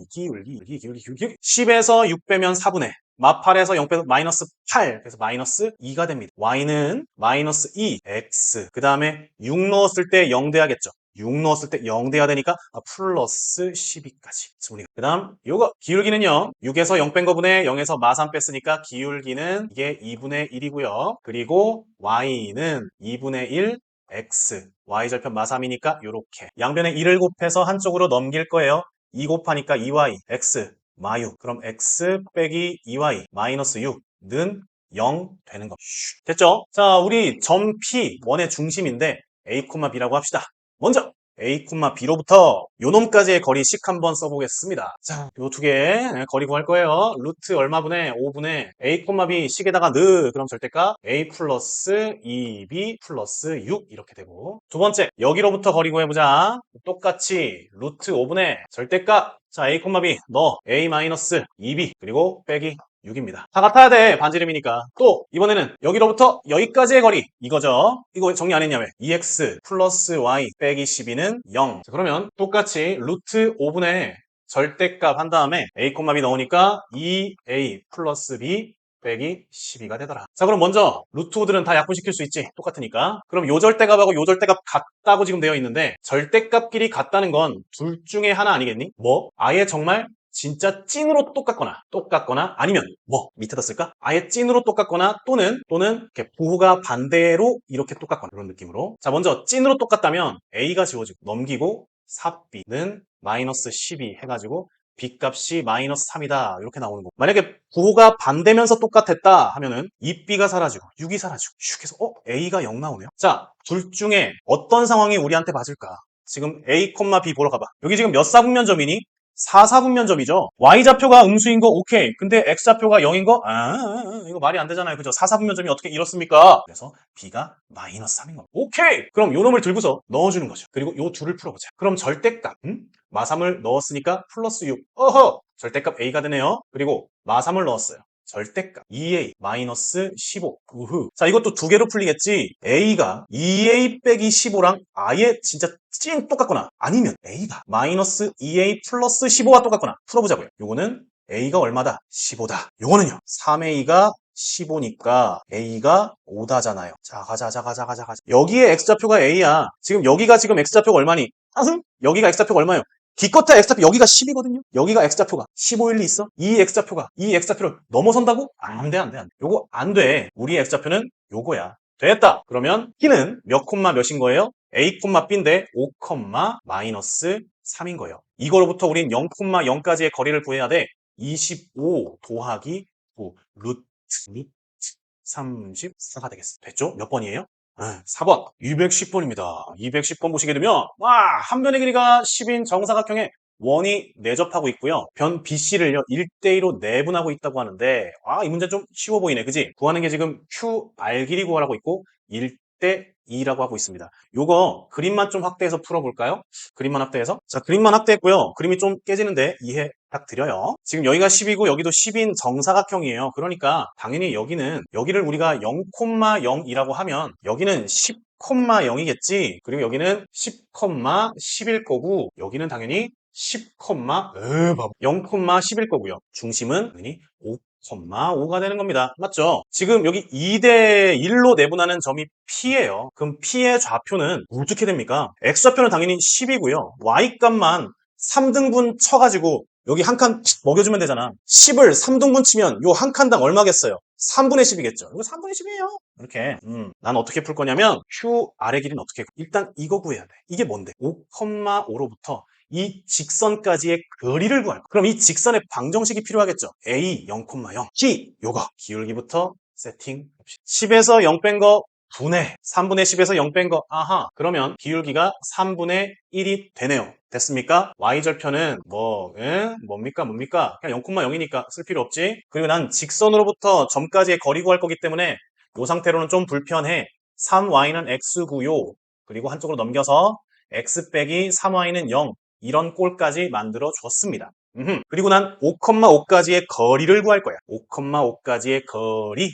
10에서 6 빼면 4분의. 마8에서 0 빼서 마이너스 8. 그래서 마이너스 2가 됩니다. y는 마이너스 2, x. 그 다음에 6 넣었을 때 0 돼야겠죠. 6 넣었을 때 0 돼야 되니까 플러스 12까지. 그 다음 요거 기울기는요. 6에서 0 뺀 거분에 0에서 마3 뺐으니까 기울기는 이게 2분의 1이고요. 그리고 y는 2분의 1 x, y절편 마3이니까 요렇게 양변에 1을 곱해서 한쪽으로 넘길 거예요. 2 곱하니까 2y, x, 마6. 그럼 x 빼기 2y 마이너스 6는 0 되는 거. 됐죠? 자, 우리 점 P, 원의 중심인데 A, B라고 합시다. 먼저 A, B로부터 요놈까지의 거리씩 한번 써보겠습니다. 자, 요 두 개 거리 구할 거예요. 루트 얼마분의 5분의 A, B 식에다가 그럼 절대값 A 플러스 2B 플러스 6 이렇게 되고 두 번째 여기로부터 거리 구해보자. 똑같이 루트 5분의 절대값 자 A, B 넣어 A 마이너스 2B 그리고 빼기 6입니다. 다 같아야 돼. 반지름이니까. 또 이번에는 여기로부터 여기까지의 거리 이거죠. 이거 정리 안 했냐 왜? 2x 플러스 y 빼기 12는 0. 자, 그러면 똑같이 루트 5분의 절대값 한 다음에 a, b 넣으니까 2a 플러스 b 빼기 12가 되더라. 자 그럼 먼저 루트 5들은 다 약분시킬 수 있지. 똑같으니까. 그럼 요 절대값하고 요 절대값 같다고 지금 되어 있는데 절대값끼리 같다는 건 둘 중에 하나 아니겠니? 뭐? 아예 정말 진짜 찐으로 똑같거나 아니면 뭐 밑에다 쓸까? 아예 찐으로 똑같거나 또는 이렇게 부호가 반대로 이렇게 똑같거나 그런 느낌으로 자 먼저 찐으로 똑같다면 A가 지워지고 넘기고 4B는 마이너스 12 해가지고 B 값이 마이너스 3이다 이렇게 나오는 거 만약에 부호가 반대면서 똑같았다 하면은 2B가 사라지고 6이 사라지고 슉 해서 A가 0 나오네요. 자 둘 중에 어떤 상황이 우리한테 맞을까? 지금 A, B 보러 가봐. 여기 지금 몇 사분면점이니? 4사분면점이죠. Y좌표가 음수인 거 오케이. 근데 X좌표가 0인 거? 이거 말이 안 되잖아요. 그죠? 4사분면점이 어떻게 이렇습니까? 그래서 B가 마이너스 3인 거. 오케이! 그럼 요 놈을 들고서 넣어주는 거죠. 그리고 요 둘을 풀어보자. 그럼 절대값, 마삼을 넣었으니까 플러스 6. 어허! 절대값 A가 되네요. 그리고 마삼을 넣었어요. 절대값 2a 마이너스 15 우후. 자 이것도 두 개로 풀리겠지. A가 2a 빼기 15랑 아예 진짜 찐 똑같거나 아니면 A가 마이너스 2a 플러스 15와 똑같거나 풀어보자고요. 요거는 A가 얼마다? 15다. 요거는요 3a가 15니까 A가 5다잖아요. 자 가자. 여기에 X좌표가 A야. 지금 여기가 지금 X좌표가 얼마니? 여기가 X좌표가 얼마예요? 기껏해 X좌표 여기가 10이거든요. 여기가 X좌표가 15, 1이 있어. 이 X좌표를 넘어선다고? 안 돼. 요거 안 돼. 우리 X좌표는 요거야. 됐다. 그러면 P는 몇 콤마 몇인 거예요? A, B인데 5, 마이너스 3인 거예요. 이거로부터 우린 0, 0까지의 거리를 구해야 돼. 25 더하기 9 루트 34가 되겠어. 됐죠? 몇 번이에요? 4번 210번입니다. 210번 보시게 되면 한 변의 길이가 10인 정사각형의 원이 내접하고 있고요. 변 BC를요 1대2로 내분하고 있다고 하는데 이 문제 좀 쉬워 보이네. 그지? 구하는 게 지금 QR 길이 구하라고 있고 1대2라고 하고 있습니다. 요거 그림만 좀 확대해서 풀어볼까요? 그림만 확대해서 자 그림만 확대했고요. 그림이 좀 깨지는데 이해 부탁드려요. 지금 여기가 10이고 여기도 10인 정사각형이에요. 그러니까 당연히 여기를 우리가 0,0이라고 하면 여기는 10,0이겠지. 그리고 여기는 10,10일 거고 여기는 당연히 10, 0,10일 거고요. 중심은 당연히 5,5가 되는 겁니다. 맞죠? 지금 여기 2대1로 내분하는 점이 P예요. 그럼 P의 좌표는 어떻게 됩니까? X좌표는 당연히 10이고요. Y값만 3등분 쳐가지고 여기 한 칸 먹여주면 되잖아. 10을 3등분 치면 요 한 칸당 얼마겠어요? 3분의 10이겠죠. 이거 3분의 10이에요. 이렇게. 난 어떻게 풀 거냐면 Q 아래 길이는 어떻게 일단 이거 구해야 돼. 이게 뭔데? 5,5로부터 이 직선까지의 거리를 구할 거야. 그럼 이 직선의 방정식이 필요하겠죠. A 0,0 기 요거 기울기부터 세팅 10에서 0 뺀 거 분의 3분의 10에서 0 뺀 거 그러면 기울기가 3분의 1이 되네요. 됐습니까? Y절편은 뭡니까? 그냥 0,0이니까 쓸 필요 없지. 그리고 난 직선으로부터 점까지의 거리 구할 거기 때문에 이 상태로는 좀 불편해. 3Y는 X고요. 그리고 한쪽으로 넘겨서 X 빼기 3Y는 0 이런 꼴까지 만들어 줬습니다. 그리고 난 5,5까지의 거리를 구할 거야. 5,5까지의 거리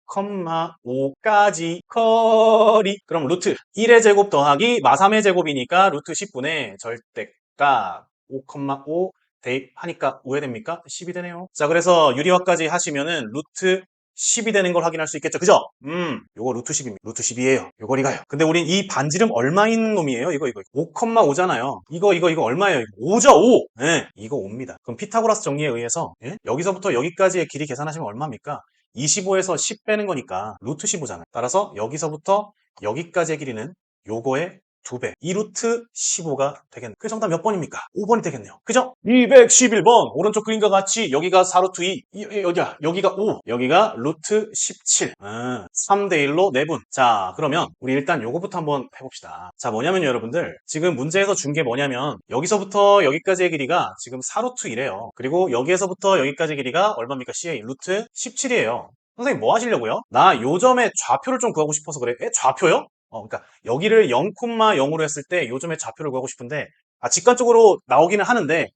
5,5까지 거리 그럼 루트 1의 제곱 더하기 마3의 제곱이니까 루트 10분의 절대값 5,5 대입하니까 5에 됩니까? 10이 되네요. 자 그래서 유리화까지 하시면은 루트 10이 되는 걸 확인할 수 있겠죠. 그죠? 요거 루트 10입니다. 루트 10이에요. 요 거리가요. 근데 우린 이 반지름 얼마인 놈이에요? 이거 5,5잖아요. 이거 얼마예요? 5죠, 5. 네, 이거 5입니다. 그럼 피타고라스 정리에 의해서 여기서부터 여기까지의 길이 계산하시면 얼마입니까? 25에서 10 빼는 거니까 루트 15잖아요. 따라서 여기서부터 여기까지의 길이는 요거의 2배. 2루트 15가 되겠네요. 그 정답 몇 번입니까? 5번이 되겠네요. 그죠? 211번. 오른쪽 그림과 같이 여기가 4루트 2. 여기가 5. 여기가 루트 17. 3대 1로 내분. 자, 그러면 우리 일단 요거부터 한번 해봅시다. 자, 뭐냐면요, 여러분들. 지금 문제에서 준 게 뭐냐면 여기서부터 여기까지의 길이가 지금 4루트 1이에요. 그리고 여기에서부터 여기까지 길이가 얼마입니까? CA 루트 17이에요. 선생님 뭐 하시려고요? 나 요점의 좌표를 좀 구하고 싶어서 그래. 좌표요? 그러니까 여기를 0,0으로 했을 때 요점의 좌표를 구하고 싶은데 직관적으로 나오기는 하는데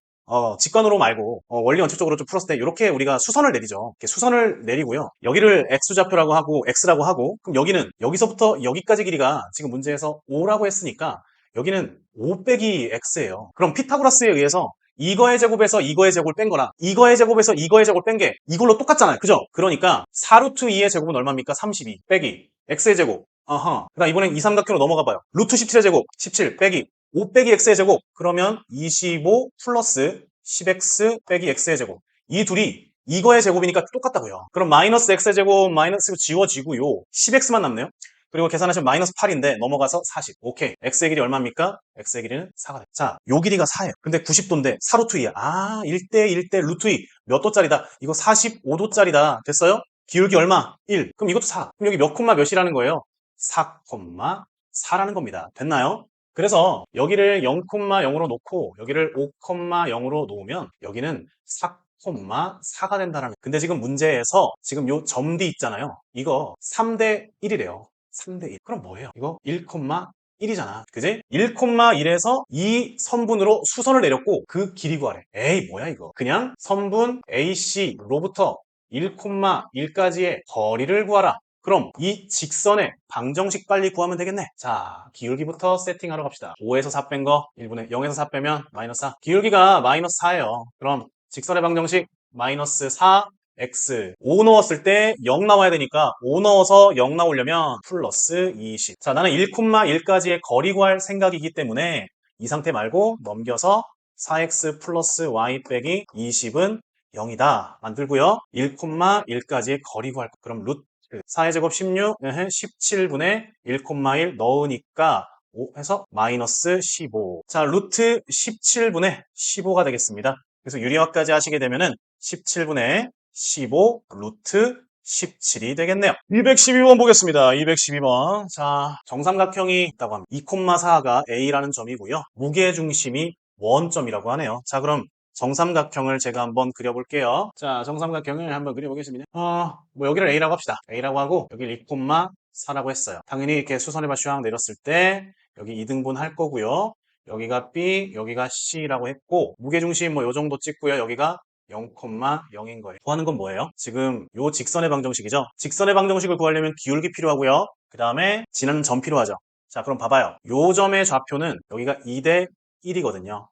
직관으로 말고 원리 원칙적으로 좀 풀었을 때 이렇게 우리가 수선을 내리죠. 이렇게 수선을 내리고요. 여기를 x좌표라고 하고 x라고 하고 그럼 여기는 여기서부터 여기까지 길이가 지금 문제에서 5라고 했으니까 여기는 5 빼기 x예요. 그럼 피타고라스에 의해서 이거의 제곱에서 이거의 제곱을 뺀 거랑 이거의 제곱에서 이거의 제곱을 뺀 게 이걸로 똑같잖아요. 그죠? 그러니까 4루트 2의 제곱은 얼마입니까? 32 빼기 x의 제곱. 그다음 이번엔 이 삼각형으로 넘어가 봐요. 루트 17의 제곱 17 빼기 5 빼기 x의 제곱. 그러면 25 플러스 10x 빼기 x의 제곱. 이 둘이 이거의 제곱이니까 똑같다고요. 그럼 마이너스 x의 제곱 마이너스 지워지고요. 10x만 남네요. 그리고 계산하시면 마이너스 8인데 넘어가서 40. 오케이. x의 길이 얼마입니까? x의 길이는 4가 돼. 자, 요 길이가 4예요. 근데 90도인데 4루트 2야. 1대 1대 루트 2. 몇 도짜리다? 이거 45도짜리다. 됐어요? 기울기 얼마? 1. 그럼 이것도 4. 그럼 여기 몇 콤마 몇이라는 거예요? 4,4라는 겁니다. 됐나요? 그래서 여기를 0,0으로 놓고 여기를 5,0으로 놓으면 여기는 4,4가 된다라는. 근데 지금 문제에서 지금 요 점 D 있잖아요. 이거 3대 1이래요. 3대 1. 그럼 뭐예요? 이거 1,1이잖아. 그지? 1,1에서 이 선분으로 수선을 내렸고 그 길이 구하래. 에이, 뭐야 이거. 그냥 선분 AC로부터 1,1까지의 거리를 구하라. 그럼 이 직선의 방정식 빨리 구하면 되겠네. 자, 기울기부터 세팅하러 갑시다. 5에서 4 뺀 거 1분의 0에서 4 빼면 마이너스 4. 기울기가 마이너스 4예요. 그럼 직선의 방정식 마이너스 4 x 5 넣었을 때 0 나와야 되니까 5 넣어서 0 나오려면 플러스 20. 자, 나는 1,1까지의 거리 구할 생각이기 때문에 이 상태 말고 넘겨서 4x 플러스 y 빼기 20은 0이다 만들고요. 1,1까지의 거리 구할 거. 그럼 루트 4의 제곱 16, 17분의 1,1 넣으니까 5 해서 마이너스 15. 자, 루트 17분의 15가 되겠습니다. 그래서 유리화까지 하시게 되면은 17분의 15 루트 17이 되겠네요. 212번 보겠습니다. 212번. 자, 정삼각형이 있다고 합니다. 2,4가 A라는 점이고요. 무게중심이 원점이라고 하네요. 자, 그럼 정삼각형을 제가 한번 그려볼게요. 자, 정삼각형을 한번 그려보겠습니다. 뭐 여기를 A라고 합시다. A라고 하고 여기를 2,4라고 했어요. 당연히 이렇게 수선해봐 슈앙 내렸을 때 여기 2등분 할 거고요. 여기가 B, 여기가 C라고 했고 무게중심 뭐 요 정도 찍고요. 여기가 0,0인 거예요. 구하는 건 뭐예요? 지금 요 직선의 방정식이죠. 직선의 방정식을 구하려면 기울기 필요하고요. 그 다음에 지나는 점 필요하죠. 자, 그럼 봐봐요. 요 점의 좌표는 여기가 2대 1이거든요.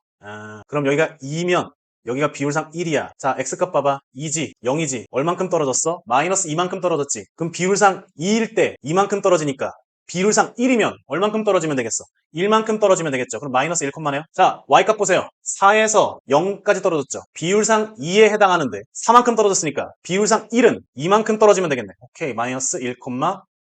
그럼 여기가 2면 여기가 비율상 1이야. 자, x값 봐봐. 2지, 0이지. 얼만큼 떨어졌어? 마이너스 2만큼 떨어졌지. 그럼 비율상 2일 때 2만큼 떨어지니까 비율상 1이면 얼만큼 떨어지면 되겠어? 1만큼 떨어지면 되겠죠. 그럼 마이너스 1,네요. 자, y값 보세요. 4에서 0까지 떨어졌죠. 비율상 2에 해당하는데 4만큼 떨어졌으니까 비율상 1은 2만큼 떨어지면 되겠네. 오케이, 마이너스 1,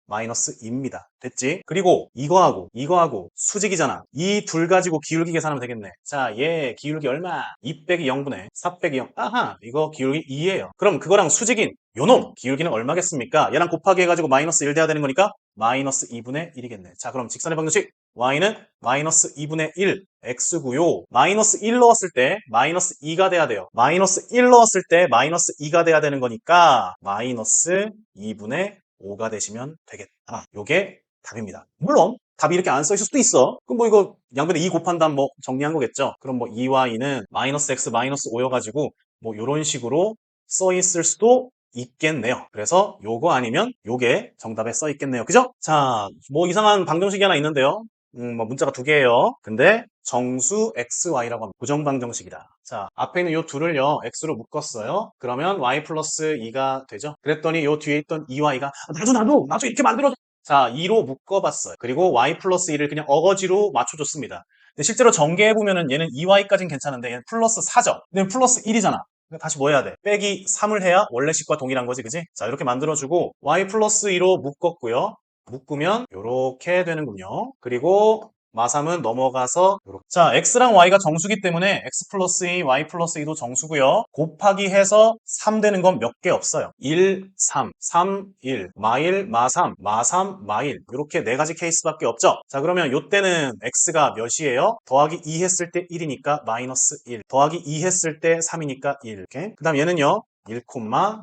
마이너스 2입니다. 됐지? 그리고 이거하고 수직이잖아. 이 둘 가지고 기울기 계산하면 되겠네. 자, 얘 기울기 얼마? 2 빼기 0분의 4 빼기 0. 아하, 이거 기울기 2예요. 그럼 그거랑 수직인 요놈 기울기는 얼마겠습니까? 얘랑 곱하기 해가지고 마이너스 1 돼야 되는 거니까 마이너스 2분의 1이겠네. 자, 그럼 직선의 방정식 y는 마이너스 2분의 1 x고요. 마이너스 1 넣었을 때 마이너스 2가 돼야 돼요. 마이너스 1 넣었을 때 마이너스 2가 돼야 되는 거니까 마이너스 2분의 5가 되시면 되겠다. 요게 답입니다. 물론 답이 이렇게 안 써 있을 수도 있어. 그럼 뭐 이거 양변에 2 곱한 다음 뭐 정리한 거겠죠. 그럼 뭐 2y는 마이너스 x 마이너스 5여가지고 뭐 요런 식으로 써 있을 수도 있겠네요. 그래서 요거 아니면 요게 정답에 써 있겠네요. 그죠? 자, 뭐 이상한 방정식이 하나 있는데요. 뭐 문자가 2개예요. 근데 정수 xy라고 합니다. 부정방정식이다. 자, 앞에 있는 요 둘을요 x로 묶었어요. 그러면 y 플러스 2가 되죠. 그랬더니 요 뒤에 있던 2y가 나도 이렇게 만들어줘. 자, 2로 묶어봤어요. 그리고 y 플러스 2를 그냥 어거지로 맞춰줬습니다. 근데 실제로 전개해보면은 얘는 2y까지는 괜찮은데 얘는 플러스 4죠. 근데 플러스 1이잖아. 다시 뭐 해야 돼? 빼기 3을 해야 원래 식과 동일한 거지, 그지? 자, 이렇게 만들어주고 y 플러스 2로 묶었고요. 묶으면 이렇게 되는군요. 그리고 마3은 넘어가서 요렇게. 자, x랑 y가 정수기 때문에 x 플러스 2, y 플러스 2도 정수고요. 곱하기 해서 3 되는 건 몇 개 없어요. 1, 3, 3, 1, 마1, 마3, 마3, 마1 이렇게 네 가지 케이스밖에 없죠. 자, 그러면 요때는 x가 몇이에요? 더하기 2 했을 때 1이니까 마이너스 1, 더하기 2 했을 때 3이니까 1 이렇게. 그 다음 얘는요. 1,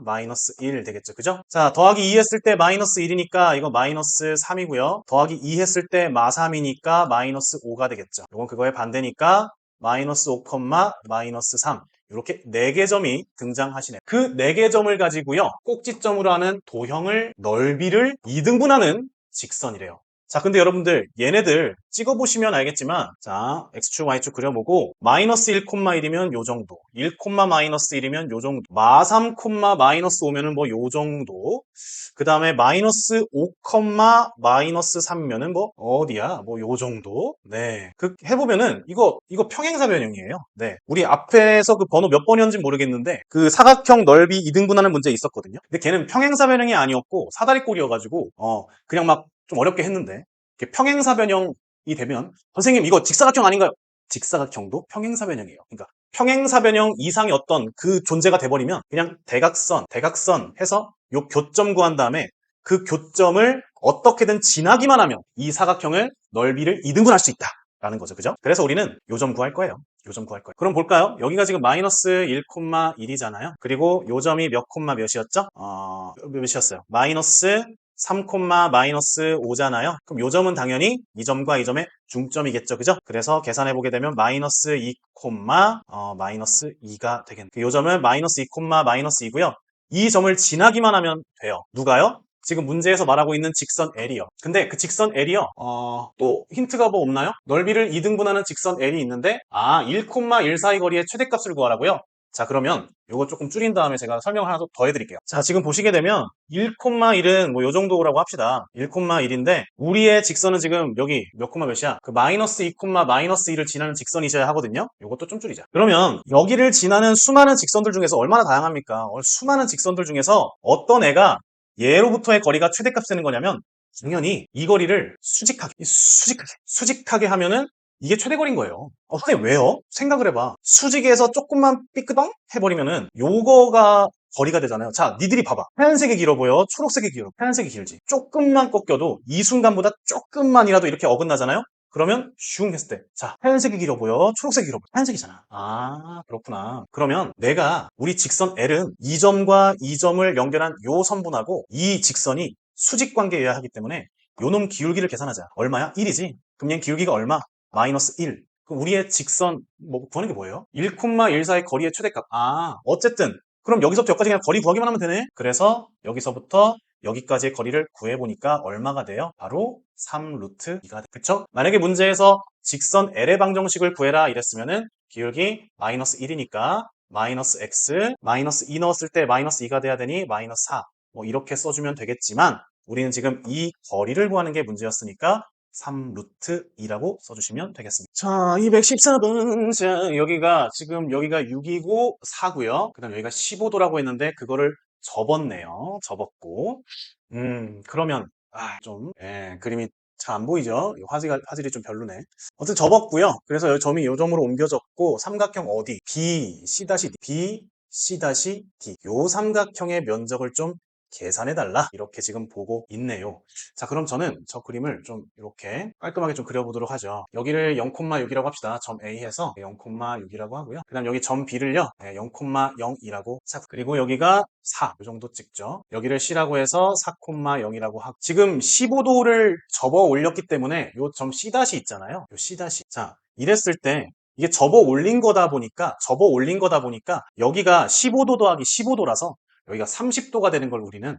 마이너스 1 되겠죠. 그죠? 자, 더하기 2 했을 때 마이너스 1이니까 이거 마이너스 3이고요. 더하기 2 했을 때 마3이니까 마이너스 5가 되겠죠. 이건 그거의 반대니까 마이너스 5, 마이너스 3. 이렇게 4개 점이 등장하시네요. 그 4개 점을 가지고요. 꼭지점으로 하는 도형을 넓이를 2등분하는 직선이래요. 자, 근데 여러분들 얘네들 찍어보시면 알겠지만 자, x축, y축 그려보고 마이너스 1, 1이면 요 정도 1, 마이너스 1이면 요 정도 마3, 마이너스 5면은 뭐 요 정도 그 다음에 마이너스 5, 마이너스 3면은 뭐 어디야? 뭐 요 정도 네, 그 해보면은 이거 평행사 변형이에요. 네, 우리 앞에서 그 번호 몇 번이었는지 모르겠는데 그 사각형 넓이 2등분하는 문제 있었거든요. 근데 걔는 평행사 변형이 아니었고 사다리꼴이어가지고 그냥 막 좀 어렵게 했는데 평행사 변형이 되면 선생님 이거 직사각형 아닌가요? 직사각형도 평행사 변형이에요. 그러니까 평행사 변형 이상의 어떤 그 존재가 돼버리면 그냥 대각선 해서 요 교점 구한 다음에 그 교점을 어떻게든 지나기만 하면 이 사각형을 넓이를 2등분할 수 있다라는 거죠. 그죠? 그래서 우리는 요 점 구할 거예요. 요 점 구할 거예요. 그럼 볼까요? 여기가 지금 마이너스 1, 1이잖아요. 그리고 요 점이 몇 몇이었죠? 몇이었어요? 마이너스 3, 마이너스 5잖아요. 그럼 요 점은 당연히 이 점과 이 점의 중점이겠죠. 그죠? 그래서 계산해 보게 되면 마이너스 2, 마이너스 2가 되겠네요. 요 점은 마이너스 2, 마이너스 2고요. 이 점을 지나기만 하면 돼요. 누가요? 지금 문제에서 말하고 있는 직선 L이요. 근데 그 직선 L이요. 또 힌트가 뭐 없나요? 넓이를 2등분하는 직선 L이 있는데 1, 1 사이 거리의 최대값을 구하라고요. 자, 그러면 요거 조금 줄인 다음에 제가 설명을 하나 더 해드릴게요. 자, 지금 보시게 되면 1,1은 뭐 요 정도라고 합시다. 1,1인데 우리의 직선은 지금 여기 몇 몇이야? 그 마이너스 2, 마이너스 2를 지나는 직선이셔야 하거든요. 요것도 좀 줄이자. 그러면 여기를 지나는 수많은 직선들 중에서 얼마나 다양합니까? 수많은 직선들 중에서 어떤 애가 얘로부터의 거리가 최대값 되는 거냐면 당연히 이 거리를 수직하게 하면은 이게 최대거리인 거예요. 선생님 왜요? 생각을 해봐. 수직에서 조금만 삐끄덩 해버리면은 요거가 거리가 되잖아요. 자, 니들이 봐봐. 하얀색이 길어 보여? 초록색이 길어? 하얀색이 길지. 조금만 꺾여도 이 순간보다 조금만이라도 이렇게 어긋나잖아요? 그러면 슝 했을 때 자, 하얀색이 길어 보여? 초록색이 길어 보여? 하얀색이잖아. 그렇구나. 그러면 내가 우리 직선 L은 이 점과 이 점을 연결한 요 선분하고 이 직선이 수직 관계여야 하기 때문에 요놈 기울기를 계산하자. 얼마야? 1이지. 그럼 얘 기울기가 얼마? 마이너스 1. 그럼 우리의 직선 뭐 구하는 게 뭐예요? 1,1 사이 거리의 최대값. 어쨌든 그럼 여기서부터 여기까지 그냥 거리 구하기만 하면 되네. 그래서 여기서부터 여기까지의 거리를 구해보니까 얼마가 돼요? 바로 3 루트 2가 돼. 그쵸? 만약에 문제에서 직선 L의 방정식을 구해라 이랬으면은 기울기 마이너스 1이니까 마이너스 x 마이너스 2 넣었을 때 마이너스 2가 돼야 되니 마이너스 4. 뭐 이렇게 써주면 되겠지만 우리는 지금 이 거리를 구하는 게 문제였으니까 3 루트 2라고 써주시면 되겠습니다. 자, 214번. 자, 여기가 6이고 4고요. 그 다음 여기가 15도라고 했는데 그거를 접었네요. 접었고. 그러면 그림이 잘 안 보이죠? 화질이 좀 별로네. 어쨌든 접었고요. 그래서 이 점이 이 점으로 옮겨졌고 삼각형 어디? B, C-D, B, C-D. 요 삼각형의 면적을 좀 계산해달라. 이렇게 지금 보고 있네요. 자, 그럼 저는 저 그림을 좀 이렇게 깔끔하게 좀 그려보도록 하죠. 여기를 0,6이라고 합시다. 점 A 해서 0,6이라고 하고요. 그 다음 여기 점 B를요. 0,0이라고. 그리고 여기가 4. 이 정도 찍죠. 여기를 C라고 해서 4,0이라고 하고. 지금 15도를 접어 올렸기 때문에 요 점 C' 있잖아요. 요 C'. 자, 이랬을 때 이게 접어 올린 거다 보니까 여기가 15도 더하기 15도라서 여기가 30도가 되는 걸 우리는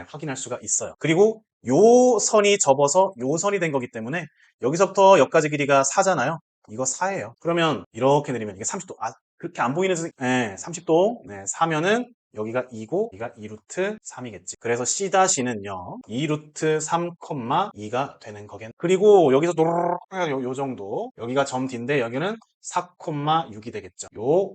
확인할 수가 있어요. 그리고 요 선이 접어서 요 선이 된 거기 때문에 여기서부터 여기까지 길이가 4잖아요. 이거 4예요. 그러면 이렇게 내리면 이게 30도. 그렇게 안 보이는 30도. 4면은 여기가 2고 여기가 2루트 3이겠지. 그래서 C-는요. 2루트 3, 2가 되는 거겠네. 그리고 여기서 요 정도. 여기가 점 D인데 여기는 4,6이 되겠죠. 요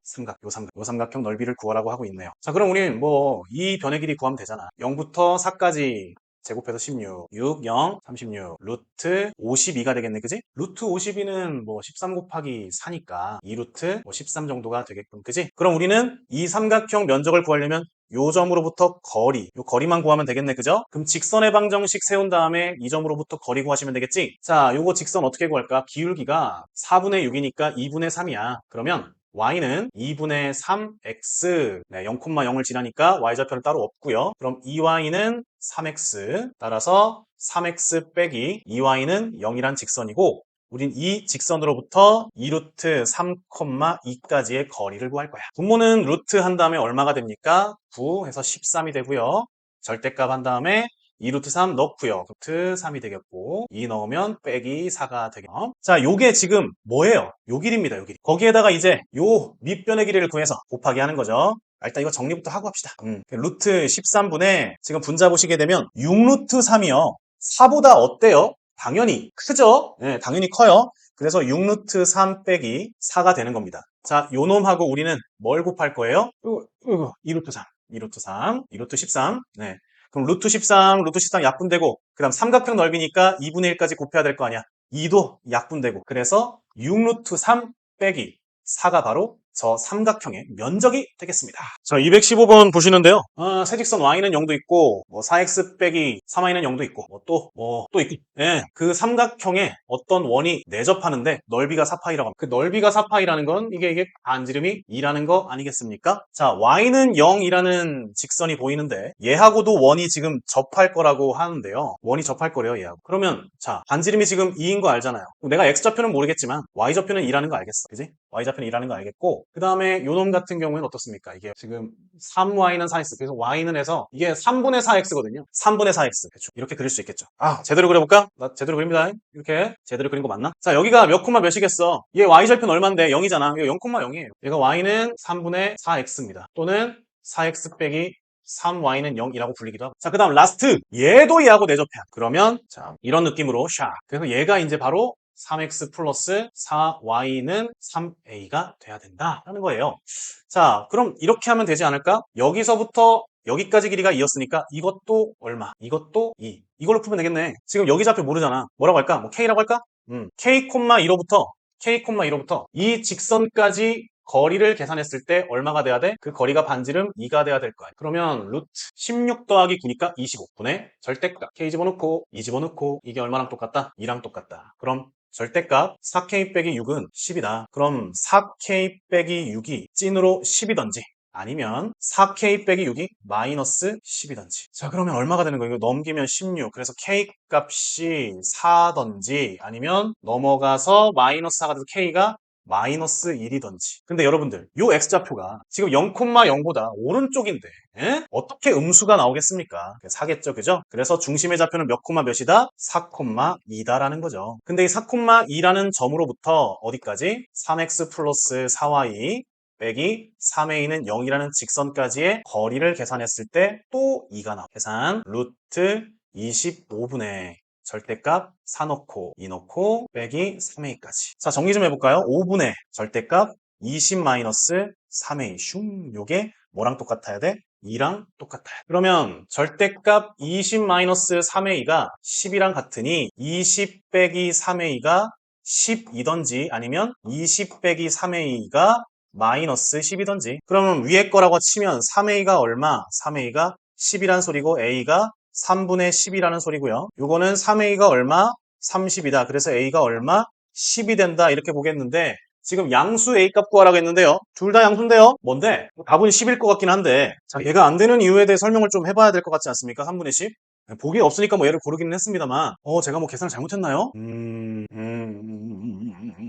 삼각형 넓이를 구하라고 하고 있네요. 자, 그럼 우리는 뭐 이 변의 길이 구하면 되잖아. 0부터 4까지 제곱해서 16, 6, 0, 36, 루트 52가 되겠네, 그지? 루트 52는 뭐 13 곱하기 4니까 2루트 뭐 13 정도가 되겠군, 그지? 그럼 우리는 이 삼각형 면적을 구하려면 요 점으로부터 거리, 요 거리만 구하면 되겠네, 그죠? 그럼 직선의 방정식 세운 다음에 이 점으로부터 거리 구하시면 되겠지? 자, 요거 직선 어떻게 구할까? 기울기가 4분의 6이니까 2분의 3이야. 그러면 y는 2분의 3x, 네, 0,0을 지나니까 y좌표는 따로 없고요. 그럼 2y는 3x, 따라서 3x 빼기 2y는 0이란 직선이고 우린 이 직선으로부터 2루트 3,2까지의 거리를 구할 거야. 분모는 루트 한 다음에 얼마가 됩니까? 9 해서 13이 되고요. 절대값 한 다음에 2루트 3 넣고요. 루트 3이 되겠고 2 넣으면 빼기 4가 되겠죠. 자, 요게 지금 뭐예요? 요 길이입니다. 요 길이. 거기에다가 이제 요 밑변의 길이를 구해서 곱하기 하는 거죠. 일단 이거 정리부터 하고 합시다. 루트 13분의 지금 분자 보시게 되면 6루트 3이요. 4보다 어때요? 당연히 크죠? 네, 당연히 커요. 그래서 6루트 3 빼기 4가 되는 겁니다. 자, 요 놈하고 우리는 뭘 곱할 거예요? 2루트 3, 2루트 3, 2루트 13. 네. 그럼 루트 13, 루트 13 약분되고 그 다음 삼각형 넓이니까 2분의 1까지 곱해야 될 거 아니야. 2도 약분되고 그래서 6루트 3 빼기 4가 바로 저 삼각형의 면적이 되겠습니다. 자, 215번 보시는데요. 세직선 y는 0도 있고, 4x 빼기 3y는 0도 있고, 또 있고. 예, 그 삼각형에 어떤 원이 내접하는데 넓이가 4파이라고 합니다. 그 넓이가 4파이라는 건 이게 반지름이 2라는 거 아니겠습니까? 자, y는 0이라는 직선이 보이는데 얘하고도 원이 지금 접할 거라고 하는데요. 원이 접할 거래요, 얘하고. 그러면 자, 반지름이 지금 2인 거 알잖아요. 내가 x좌표는 모르겠지만 y좌표는 2라는 거 알겠어. 그지? y좌표는 2라는 거 알겠고 그 다음에 요놈 같은 경우에는 어떻습니까? 이게 지금 3y는 4x 그래서 y는 해서 이게 3분의 4x거든요. 3분의 4x 대충 이렇게 그릴 수 있겠죠. 제대로 그려볼까? 나 제대로 그립니다. 이렇게 제대로 그린 거 맞나? 자, 여기가 몇 콤마 몇이겠어? 얘 y절편 얼만데? 0이잖아. 이거 0,0이에요. 얘가 y는 3분의 4x입니다. 또는 4x 빼기 3y는 0이라고 불리기도 하고. 자, 그 다음 라스트. 얘도 얘하고 내접해야. 그러면 자, 이런 느낌으로 샥. 그래서 얘가 이제 바로 3x 플러스 4y는 3a가 돼야 된다라는 거예요. 자, 그럼 이렇게 하면 되지 않을까? 여기서부터 여기까지 길이가 2였으니까 이것도 얼마? 이것도 2. 이걸로 풀면 되겠네. 지금 여기 좌표 모르잖아. 뭐라고 할까? 뭐 k라고 할까? k,2로부터 k,2로부터 이 직선까지 거리를 계산했을 때 얼마가 돼야 돼? 그 거리가 반지름 2가 돼야 될 거야. 그러면 루트 16 더하기 9니까 25분의 절대값 k 집어넣고 2 집어넣고 이게 얼마랑 똑같다? 2랑 똑같다. 그럼 절대값 4k 빼기 6은 10이다. 그럼 4k 빼기 6이 찐으로 10이던지 아니면 4k 빼기 6이 마이너스 10이던지. 자, 그러면 얼마가 되는 거예요? 이거 넘기면 16. 그래서 k 값이 4던지 아니면 넘어가서 마이너스 4가 돼서 k가 마이너스 1이던지. 근데 여러분들, 요 x좌표가 지금 0,0보다 오른쪽인데 어떻게 음수가 나오겠습니까? 사겠죠, 그죠? 그래서 중심의 좌표는 몇 콤마 몇이다? 4,2다라는 거죠. 근데 이 4,2라는 점으로부터 어디까지? 3x 플러스 4y 빼기 3a는 0이라는 직선까지의 거리를 계산했을 때 또 2가 나와. 계산 루트 25분의 절대값 4 넣고 2 넣고 빼기 3a까지. 자, 정리 좀 해볼까요? 5분의 절대값 20 마이너스 3a 슝. 요게 뭐랑 똑같아야 돼? 2랑 똑같아요. 그러면 절대값 20 마이너스 3a가 10이랑 같으니 20 빼기 3a가 10이던지 아니면 20 빼기 3a가 마이너스 10이던지. 그러면 위에 거라고 치면 3a가 얼마? 3a가 10이란 소리고 a가 3분의 10이라는 소리고요. 요거는 3a가 얼마? 30이다. 그래서 a가 얼마? 10이 된다. 이렇게 보겠는데 지금 양수 a 값 구하라고 했는데요. 둘 다 양수인데요. 뭔데? 답은 10일 것 같긴 한데 자, 얘가 안 되는 이유에 대해 설명을 좀 해봐야 될 것 같지 않습니까? 3분의 10? 보기에 없으니까 뭐 얘를 고르기는 했습니다만 제가 뭐 계산을 잘못했나요?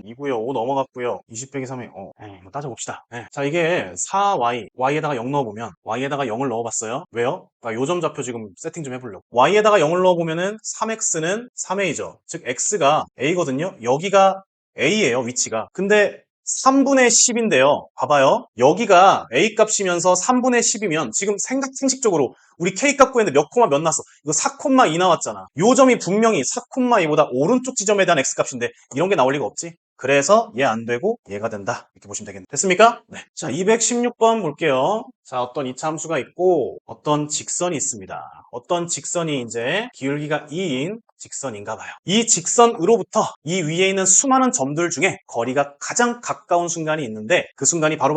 2고요. 5 넘어갔고요. 20 빼기 3에 뭐 따져봅시다. 자, 이게 4y, y에다가 0 넣어보면 y에다가 0을 넣어봤어요. 왜요? 요점 좌표 지금 세팅 좀 해보려고. y에다가 0을 넣어보면은 3x는 3a죠. 즉 x가 a거든요. 여기가 a예요, 위치가. 근데 3분의 10인데요. 봐봐요. 여기가 a 값이면서 3분의 10이면 지금 상식적으로 우리 k 값 구했는데 몇 콤마 몇 났어? 이거 4,2 나왔잖아. 요 점이 분명히 4,2보다 오른쪽 지점에 대한 x 값인데 이런 게 나올 리가 없지? 그래서 얘 안 되고 얘가 된다. 이렇게 보시면 되겠네. 됐습니까? 네. 자, 216번 볼게요. 자, 어떤 이차함수가 있고 어떤 직선이 있습니다. 어떤 직선이 이제 기울기가 2인 직선인가 봐요. 이 직선으로부터 이 위에 있는 수많은 점들 중에 거리가 가장 가까운 순간이 있는데 그 순간이 바로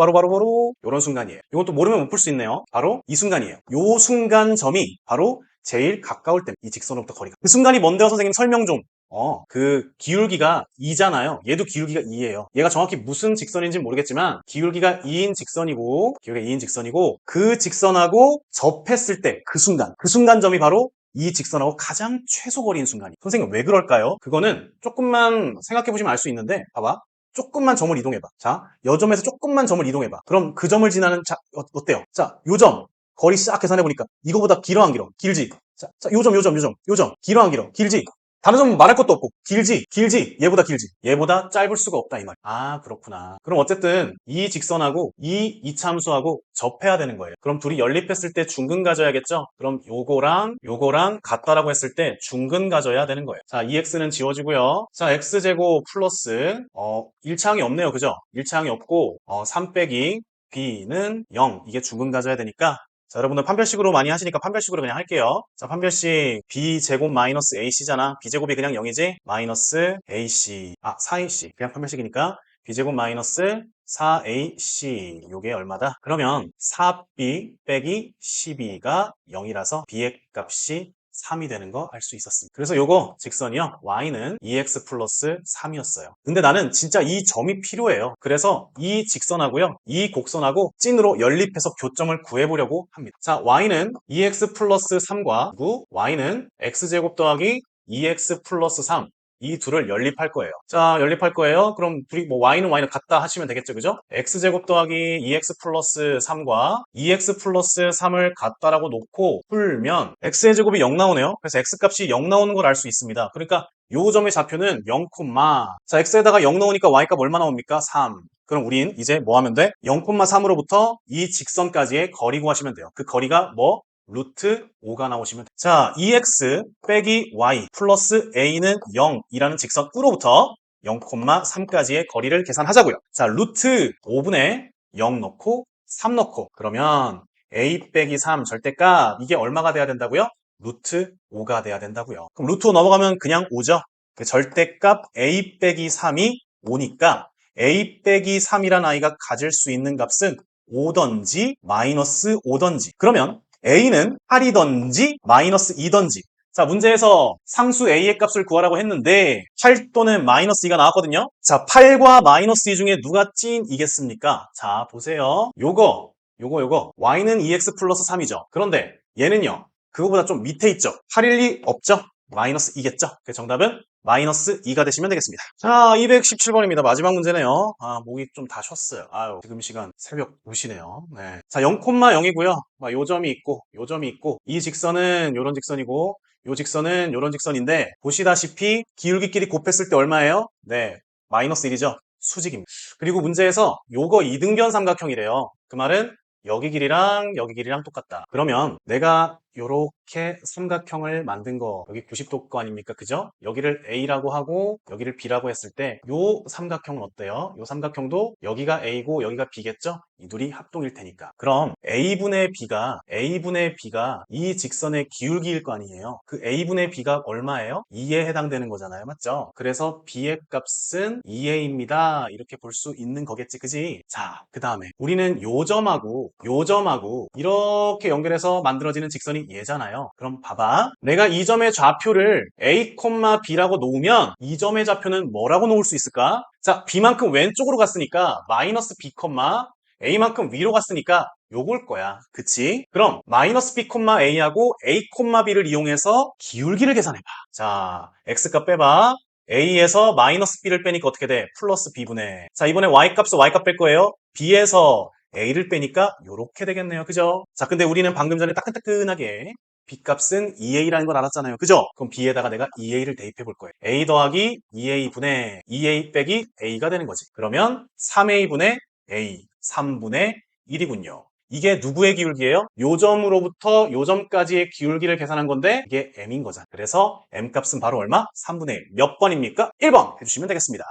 이런 순간이에요. 이건 또 모르면 못 풀 수 있네요. 바로 이 순간이에요. 이 순간점이 바로 제일 가까울 때 이 직선으로부터 거리가. 그 순간이 뭔데요, 선생님? 설명 좀. 그 기울기가 2잖아요. 얘도 기울기가 2예요. 얘가 정확히 무슨 직선인지 모르겠지만 기울기가 2인 직선이고 그 직선하고 접했을 때 그 순간점이 바로 이 직선하고 가장 최소 거리인 순간이. 선생님 왜 그럴까요? 그거는 조금만 생각해 보시면 알 수 있는데 봐봐. 조금만 점을 이동해봐. 자, 여 점에서 조금만 점을 이동해봐. 그럼 그 점을 지나는 자, 어때요? 자, 요 점 거리 싹 계산해보니까 이거보다 길어 안 길어? 길지? 자, 요 점 길어 안 길어? 길지? 다른 점 말할 것도 없고 길지 얘보다 길지 얘보다 짧을 수가 없다 이 말. 아 그렇구나. 그럼 어쨌든 이 직선하고 이 이차함수하고 접해야 되는 거예요. 그럼 둘이 연립했을 때 중근 가져야겠죠. 그럼 요거랑 같다라고 했을 때 중근 가져야 되는 거예요. 자 2x는 지워지고요. 자 x제곱 플러스 1차항이 없네요. 그죠? 1차항이 없고 3 빼기 b는 0 이게 중근 가져야 되니까 자, 여러분들 판별식으로 많이 하시니까 판별식으로 그냥 할게요. 자, 판별식 b제곱 마이너스 ac잖아. b제곱이 그냥 0이지? 마이너스 ac. 4ac. 그냥 판별식이니까 b제곱 마이너스 4ac. 요게 얼마다? 그러면 4b 빼기 12가 0이라서 b의 값이 3이 되는 거 알 수 있었습니다. 그래서 요거 직선이요. y는 2x 플러스 3이었어요. 근데 나는 진짜 이 점이 필요해요. 그래서 이 직선하고요. 이 곡선하고 찐으로 연립해서 교점을 구해보려고 합니다. 자, y는 2x 플러스 3과 y는 x제곱 더하기 2x 플러스 3 이 둘을 연립할 거예요. 자, 연립할 거예요. 그럼 둘이 y는 같다 하시면 되겠죠. 그죠? x제곱 더하기 2x 플러스 3과 2x 플러스 3을 같다라고 놓고 풀면 x의 제곱이 0 나오네요. 그래서 x 값이 0 나오는 걸 알 수 있습니다. 그러니까 요 점의 좌표는 0, 자, x에다가 0 넣으니까 y값 얼마 나옵니까? 3. 그럼 우린 이제 뭐 하면 돼? 0,3으로부터 이 직선까지의 거리 구하시면 돼요. 그 거리가 뭐? 루트 5가 나오시면 돼요. 자, 2x 빼기 y 플러스 a는 0이라는 직선으로부터 0,3까지의 거리를 계산하자고요. 자, 루트 5분의 0 넣고 3 넣고 그러면 a 빼기 3 절대값 이게 얼마가 돼야 된다고요? 루트 5가 돼야 된다고요. 그럼 루트 5 넘어가면 그냥 5죠. 그 절대값 a 빼기 3이 5니까 a 빼기 3이란 아이가 가질 수 있는 값은 5던지 마이너스 5던지 그러면 a는 8이던지 마이너스 2던지 자 문제에서 상수 a의 값을 구하라고 했는데 8 또는 마이너스 2가 나왔거든요. 자 8과 마이너스 2 중에 누가 찐이겠습니까? 자 보세요. 요거 y는 2x 플러스 3이죠. 그런데 얘는요 그거보다 좀 밑에 있죠. 8일 리 없죠. 마이너스 2겠죠. 그 정답은 마이너스 2가 되시면 되겠습니다. 자 217번입니다. 마지막 문제네요. 목이 좀 다 쉬었어요. 아유 지금 시간 새벽 2시네요. 네. 자 0,0이고요. 요 점이 있고 요 점이 있고 이 직선은 요런 직선이고 요 직선은 요런 직선인데 보시다시피 기울기끼리 곱했을 때 얼마예요? 네 마이너스 1이죠. 수직입니다. 그리고 문제에서 요거 이등변 삼각형이래요. 그 말은 여기 길이랑 여기 길이랑 똑같다. 그러면 내가 요렇게 삼각형을 만든 거 여기 90도 거 아닙니까? 그죠? 여기를 A라고 하고 여기를 B라고 했을 때 요 삼각형은 어때요? 요 삼각형도 여기가 A고 여기가 B겠죠? 이 둘이 합동일 테니까. 그럼 A분의 B가 이 직선의 기울기일 거 아니에요? 그 A분의 B가 얼마예요? 2에 해당되는 거잖아요. 맞죠? 그래서 B의 값은 2A입니다. 이렇게 볼 수 있는 거겠지. 그지? 자, 그 다음에 우리는 요 점하고 이렇게 연결해서 만들어지는 직선이 얘잖아요. 그럼 봐봐. 내가 이 점의 좌표를 A, B라고 놓으면 이 점의 좌표는 뭐라고 놓을 수 있을까? 자, B만큼 왼쪽으로 갔으니까 마이너스 B, A만큼 위로 갔으니까 요걸 거야. 그치? 그럼 마이너스 B, A하고 A, B를 이용해서 기울기를 계산해봐. 자, X값 빼봐. A에서 마이너스 B를 빼니까 어떻게 돼? 플러스 B분의. 자, 이번에 Y값은 Y값 뺄 거예요. B에서 A를 빼니까 요렇게 되겠네요. 그죠? 자, 근데 우리는 방금 전에 따끈따끈하게 B값은 2A라는 걸 알았잖아요. 그죠? 그럼 B에다가 내가 2A를 대입해 볼 거예요. A 더하기 2A분의 2A 빼기 A가 되는 거지. 그러면 3A분의 A, 3분의 1이군요. 이게 누구의 기울기예요? 요 점으로부터 요 점까지의 기울기를 계산한 건데 이게 M인 거잖아. 그래서 M 값은 바로 얼마? 3분의 1. 몇 번입니까? 1번 해주시면 되겠습니다.